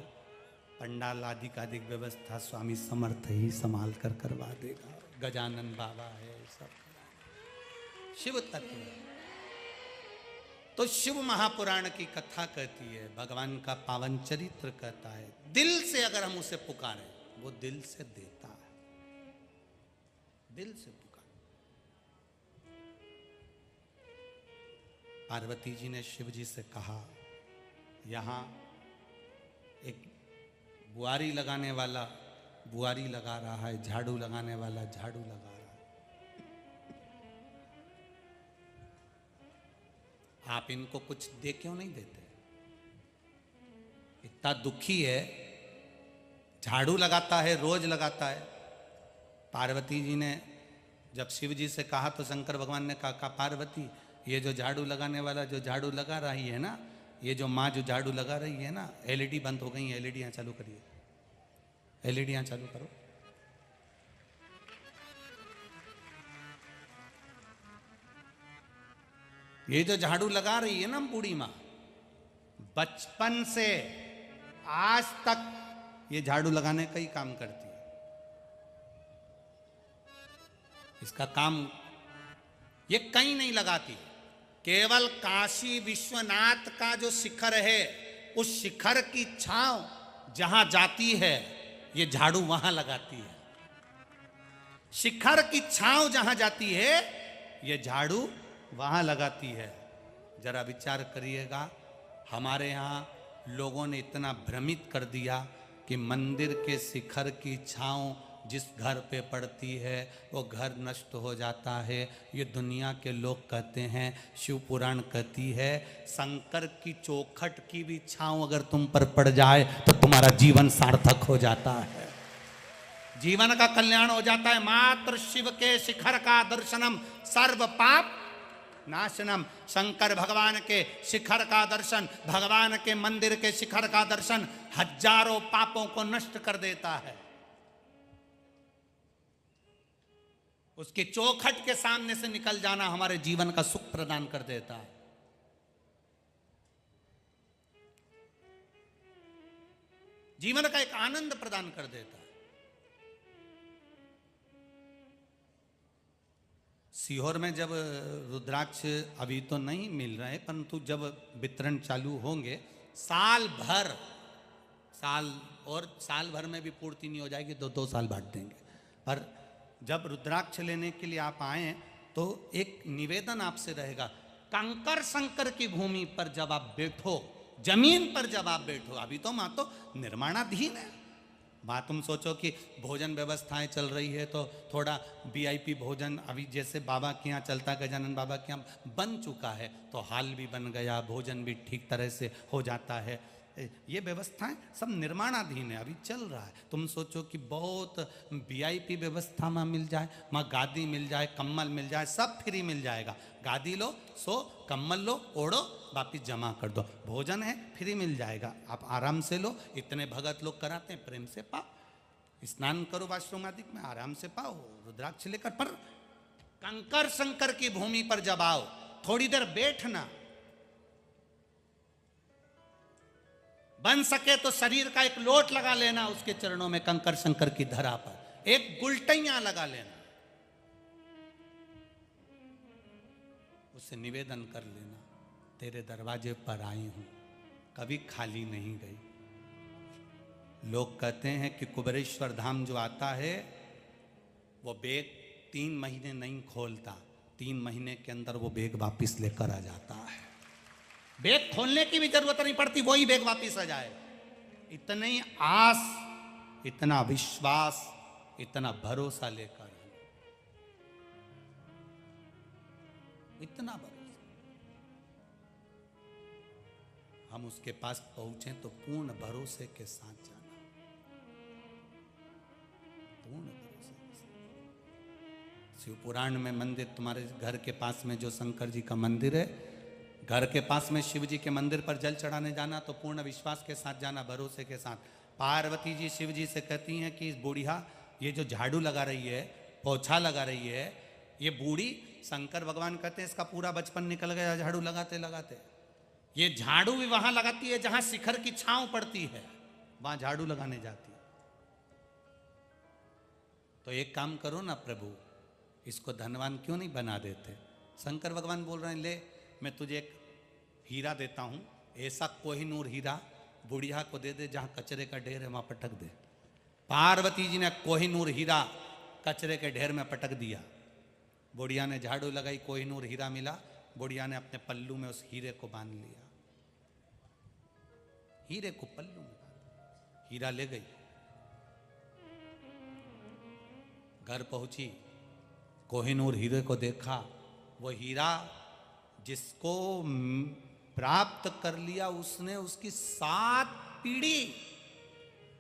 पंडाल आदि का अधिक व्यवस्था स्वामी समर्थ ही संभाल कर करवा देगा। गजानन बाबा है, सब शिव तत्व। तो शिव महापुराण की कथा कहती है, भगवान का पावन चरित्र कहता है, दिल से अगर हम उसे पुकारें वो दिल से देता है, दिल से पुकार। पार्वती जी ने शिव जी से कहा, यहां एक बुआरी लगाने वाला बुआरी लगा रहा है, झाड़ू लगाने वाला झाड़ू लगा रहा है, आप इनको कुछ दे क्यों नहीं देते? इतना दुखी है, झाड़ू लगाता है, रोज लगाता है। पार्वती जी ने जब शिव जी से कहा तो शंकर भगवान ने कहा पार्वती, ये जो झाड़ू लगाने वाला जो झाड़ू लगा रही है ना, ये जो माँ जो झाड़ू लगा रही है ना, एलईडी बंद हो गई, एलईडियाँ चालू करिए, एलईडियाँ चालू करो। ये जो झाड़ू लगा रही है ना बूढ़ी माँ, बचपन से आज तक ये झाड़ू लगाने का ही काम करती है। इसका काम ये कहीं नहीं लगाती, केवल काशी विश्वनाथ का जो शिखर है उस शिखर की छांव जहां जाती है ये झाड़ू वहां लगाती है। शिखर की छांव जहां जाती है ये झाड़ू वहां लगाती है। जरा विचार करिएगा, हमारे यहाँ लोगों ने इतना भ्रमित कर दिया कि मंदिर के शिखर की छांव जिस घर पे पड़ती है वो घर नष्ट हो जाता है। ये दुनिया के लोग कहते हैं, शिव पुराण कहती है, शंकर की चौखट की भी छांव अगर तुम पर पड़ जाए तो तुम्हारा जीवन सार्थक हो जाता है, जीवन का कल्याण हो जाता है। मात्र शिव के शिखर का दर्शनम सर्व पाप नाशनम। शंकर भगवान के शिखर का दर्शन, भगवान के मंदिर के शिखर का दर्शन हजारों पापों को नष्ट कर देता है। उसकी चौखट के सामने से निकल जाना हमारे जीवन का सुख प्रदान कर देता है। जीवन का एक आनंद प्रदान कर देता है। सीहोर में जब रुद्राक्ष अभी तो नहीं मिल रहे, परंतु जब वितरण चालू होंगे साल भर में भी पूर्ति नहीं हो जाएगी तो 2 साल बांट देंगे। पर जब रुद्राक्ष लेने के लिए आप आए तो एक निवेदन आपसे रहेगा, कंकर शंकर की भूमि पर जब आप बैठो, जमीन पर जब आप बैठो, अभी तो मां तो निर्माणाधीन है। बात तुम सोचो कि भोजन व्यवस्थाएं चल रही है तो थोड़ा वीआईपी भोजन अभी जैसे बाबा के यहाँ चलता, गजानन बाबा के यहाँ बन चुका है तो हाल भी बन गया, भोजन भी ठीक तरह से हो जाता है। ये व्यवस्थाएं सब निर्माणाधीन है, अभी चल रहा है। तुम सोचो कि बहुत वीआईपी व्यवस्था में मिल जाए, वहाँ गादी मिल जाए, कम्बल मिल जाए, सब फ्री मिल जाएगा। गादी लो, सो, कम्बल लो, ओढ़ो, वापिस जमा कर दो, भोजन है फ्री मिल जाएगा, आप आराम से लो। इतने भगत लोग कराते हैं, प्रेम से पाओ, स्नान करो वाशरूम आदि में, आराम से पाओ रुद्राक्ष लेकर। पर कंकर शंकर की भूमि पर जब आओ, थोड़ी देर बैठना, बन सके तो शरीर का एक लोट लगा लेना उसके चरणों में, कंकर शंकर की धरा पर एक गुलटैया लगा लेना, उससे निवेदन कर लेना, तेरे दरवाजे पर आई हूं, कभी खाली नहीं गई। लोग कहते हैं कि कुबेरेश्वर धाम जो आता है वो बैग 3 महीने नहीं खोलता, 3 महीने के अंदर वो बैग वापिस लेकर आ जाता है। बैग खोलने की भी जरूरत नहीं पड़ती, वही बैग वापिस आ जाए। इतनी आस, इतना विश्वास, इतना भरोसा लेकर, इतना भरोसा, हम उसके पास पहुंचे तो पूर्ण भरोसे के साथ जाना, पूर्ण भरोसे के साथ। शिव पुराण में मंदिर, तुम्हारे घर के पास में जो शंकर जी का मंदिर है, घर के पास में शिव जी के मंदिर पर जल चढ़ाने जाना तो पूर्ण विश्वास के साथ जाना, भरोसे के साथ। पार्वती जी शिव जी से कहती हैं कि इस बूढ़िया, ये जो झाड़ू लगा रही है, पोछा लगा रही है, ये बूढ़ी, शंकर भगवान कहते हैं इसका पूरा बचपन निकल गया झाड़ू लगाते लगाते। ये झाड़ू भी वहां लगाती है जहां शिखर की छांव पड़ती है, वहां झाड़ू लगाने जाती है। तो एक काम करो ना प्रभु, इसको धनवान क्यों नहीं बना देते? शंकर भगवान बोल रहे हैं, ले मैं तुझे एक हीरा देता हूं, ऐसा कोहिनूर हीरा बुढ़िया को दे दे, जहां कचरे का ढेर है वहां पटक दे। पार्वती जी ने कोहिनूर हीरा कचरे के ढेर में पटक दिया। बुढ़िया ने झाड़ू लगाई, कोहिनूर हीरा मिला, बुढ़िया ने अपने पल्लू में उस हीरे को बांध लिया, हीरे को पल्लू में बांध, हीरा ले गई, घर पहुंची, कोहिनूर हीरे को देखा, वो हीरा जिसको प्राप्त कर लिया उसने उसकी 7 पीढ़ी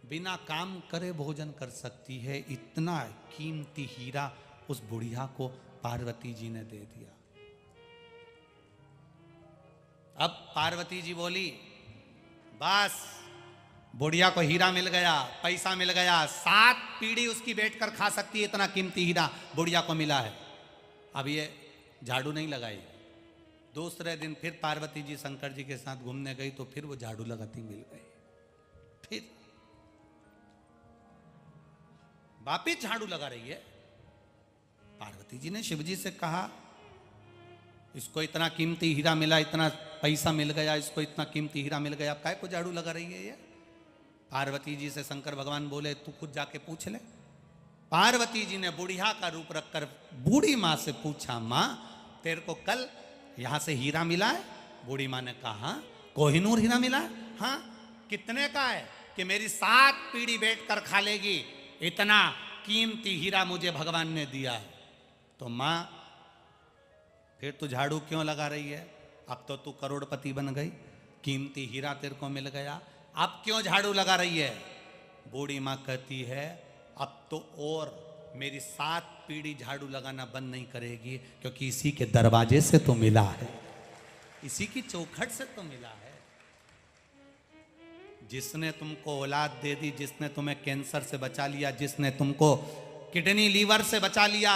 बिना काम करे भोजन कर सकती है। इतना कीमती हीरा उस बुढ़िया को पार्वती जी ने दे दिया। अब पार्वती जी बोली, बस बुढ़िया को हीरा मिल गया, पैसा मिल गया, 7 पीढ़ी उसकी बैठकर खा सकती है, इतना कीमती हीरा बुढ़िया को मिला है। अब ये झाड़ू नहीं लगाई। दूसरे दिन फिर पार्वती जी शंकर जी के साथ घूमने गई तो फिर वो झाड़ू लगाती मिल गई। फिर वापिस झाड़ू लगा रही है। पार्वती जी ने शिव जी से कहा, इसको इतना कीमती हीरा मिला, इतना पैसा मिल गया, इसको इतना कीमती हीरा मिल गया, काहे को झाड़ू लगा रही है ये? पार्वती जी से शंकर भगवान बोले, तू खुद जाके पूछ ले। पार्वती जी ने बुढ़िया का रूप रखकर बूढ़ी माँ से पूछा, माँ तेरे को कल यहां से हीरा मिला है? बूढ़ी माँ ने कहा, हाँ। कोहिनूर हीरा मिला है? हाँ। कितने का है कि मेरी 7 पीढ़ी बैठकर खा लेगी, इतना कीमती हीरा मुझे भगवान ने दिया है। तो मां फिर तू झाड़ू क्यों लगा रही है? अब तो तू करोड़पति बन गई, कीमती हीरा तेरे को मिल गया, अब क्यों झाड़ू लगा रही है? बूढ़ी मां कहती है अब तो और मेरी 7 पीढ़ी झाड़ू लगाना बंद नहीं करेगी, क्योंकि इसी के दरवाजे से तो मिला है, इसी की चौखट से तो मिला है। जिसने तुमको औलाद दे दी, जिसने तुम्हें कैंसर से बचा लिया, जिसने तुमको किडनी लीवर से बचा लिया,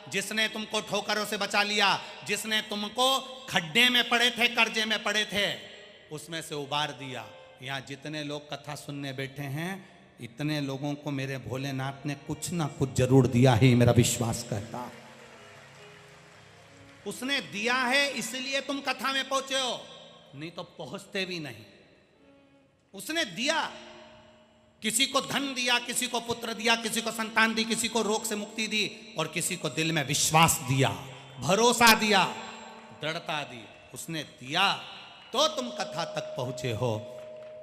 जिसने तुमको ठोकरों से बचा लिया, जिसने तुमको खड्डे में पड़े थे, कर्जे में पड़े थे, उसमें से उबार दिया। यहाँ जितने लोग कथा सुनने बैठे हैं, इतने लोगों को मेरे भोलेनाथ ने कुछ ना कुछ जरूर दिया है, मेरा विश्वास कहता। उसने दिया है इसलिए तुम कथा में पहुंचे हो, नहीं तो पहुंचते भी नहीं। उसने दिया, किसी को धन दिया, किसी को पुत्र दिया, किसी को संतान दी, किसी को रोग से मुक्ति दी, और किसी को दिल में विश्वास दिया, भरोसा दिया, दृढ़ता दी। उसने दिया तो तुम कथा तक पहुंचे हो।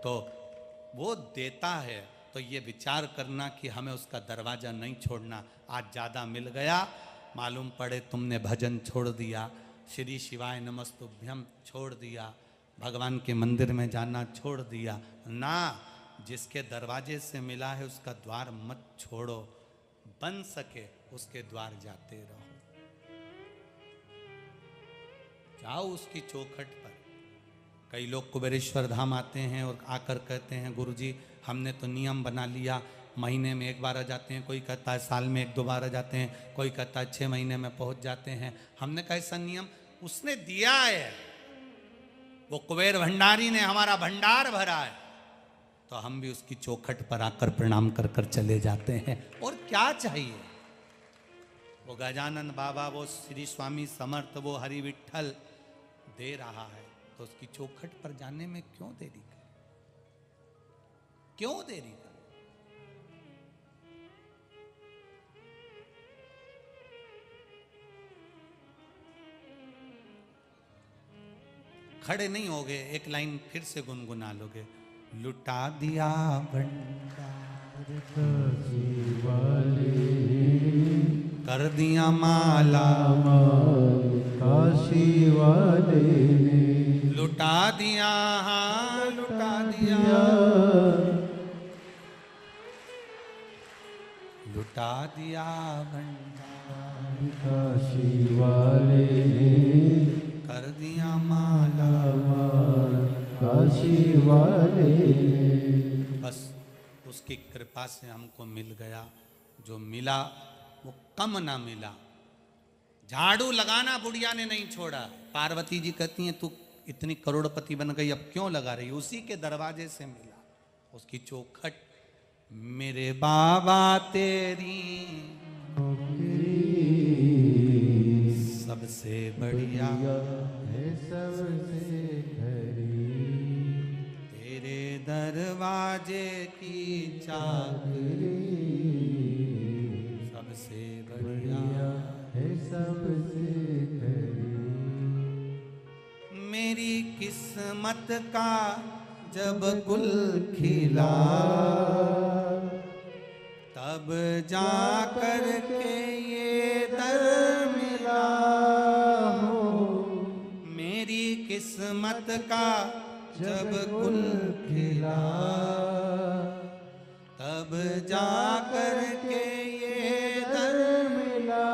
तो वो देता है, तो ये विचार करना कि हमें उसका दरवाजा नहीं छोड़ना। आज ज़्यादा मिल गया, मालूम पड़े तुमने भजन छोड़ दिया, श्री शिवाय नमस्तुभ्यम छोड़ दिया, भगवान के मंदिर में जाना छोड़ दिया ना। जिसके दरवाजे से मिला है उसका द्वार मत छोड़ो, बन सके उसके द्वार जाते रहो, जाओ उसकी चौखट पर। कई लोग कुबेरेश्वर धाम आते हैं और आकर कहते हैं गुरुजी हमने तो नियम बना लिया, महीने में 1 बार आ जाते हैं, कोई कहता है साल में 1-2 बार आ जाते हैं, कोई कहता है 6 महीने में पहुंच जाते हैं। हमने कहा ऐसा नियम उसने दिया है, वो कुबेर भंडारी ने हमारा भंडार भरा है, तो हम भी उसकी चौखट पर आकर प्रणाम कर कर चले जाते हैं। और क्या चाहिए? वो गजानन बाबा, वो श्री स्वामी समर्थ, वो हरि विठल दे रहा है, तो उसकी चौखट पर जाने में क्यों देरी कर, क्यों देरी कर? खड़े नहीं होगे, एक लाइन फिर से गुनगुना लोगे। लुटा दिया भंडार कर दिया माला काशी वाले, लुटा दिया, हाँ लुटा दिया, लुटा दिया भंडार काशी वाले कर दिया माला काशी वाले। बस उसकी कृपा से हमको मिल गया, जो मिला वो कम ना मिला। झाड़ू लगाना बुढ़िया ने नहीं छोड़ा। पार्वती जी कहती हैं तू इतनी करोड़पति बन गई, अब क्यों लगा रही? उसी के दरवाजे से मिला, उसकी चौखट। मेरे बाबा तेरी सबसे बढ़िया है, सबसे तेरे दरवाजे की चाकरी सबसे बढ़िया है, सबसे मेरी किस्मत का जब गुल खिला, तब जा कर के ये दर मिला हो। मेरी किस्मत का जब गुल खिला, तब जा कर के ये दर मिला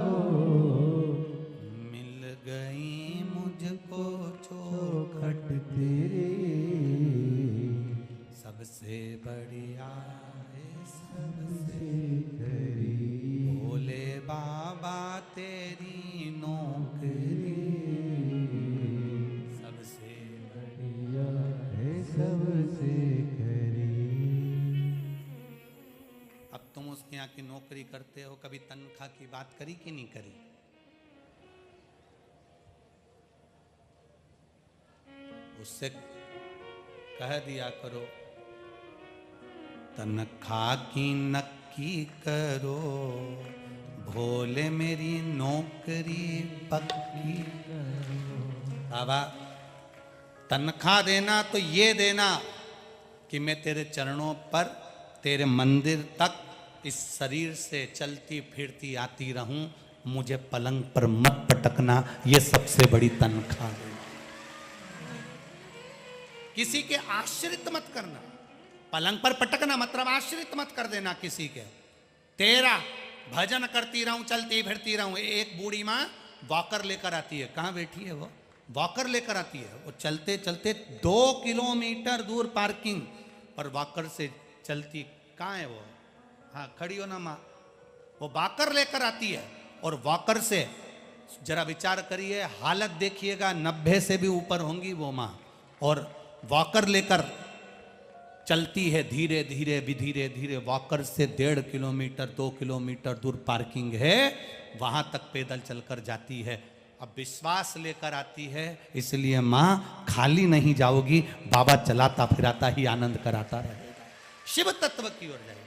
हो। मिल गई मुझको चौखट तेरी सबसे बढ़िया है, सबसे भोले बाबा तेरी नौकरी सबसे बढ़िया है, सबसे अब तुम उसके यहाँ की नौकरी करते हो, कभी तनख्वाह की बात करी कि नहीं करी? उससे कह दिया करो तनख्वाह की नक्की करो, भोले मेरी नौकरी पक्की करो। बाबा तनख्वाह देना तो ये देना कि मैं तेरे चरणों पर, तेरे मंदिर तक इस शरीर से चलती फिरती आती रहूं, मुझे पलंग पर मत पटकना, ये सबसे बड़ी तनख्वाह है। किसी के आश्रित मत करना, पलंग पर पटकना मतलब आश्रित मत कर देना किसी के। तेरा भजन करती रहूं, चलती फिरती रहूं। एक बूढ़ी माँ वॉकर लेकर आती है, कहाँ बैठी है वो, वॉकर लेकर आती है, वो चलते चलते 2 किलोमीटर दूर पार्किंग पर वॉकर से चलती, कहाँ है वो, हाँ खड़ी हो ना माँ, वो वॉकर लेकर आती है। और वॉकर से जरा विचार करिए, हालत देखिएगा, 90 से भी ऊपर होंगी वो माँ, और वॉकर लेकर चलती है धीरे धीरे भी, धीरे धीरे। वॉकर से 1.5 किलोमीटर 2 किलोमीटर दूर पार्किंग है, वहां तक पैदल चलकर जाती है। अब विश्वास लेकर आती है, इसलिए मां खाली नहीं जाओगी, बाबा चलाता फिराता ही आनंद कराता रहेगा। शिव तत्व की ओर जाएगी।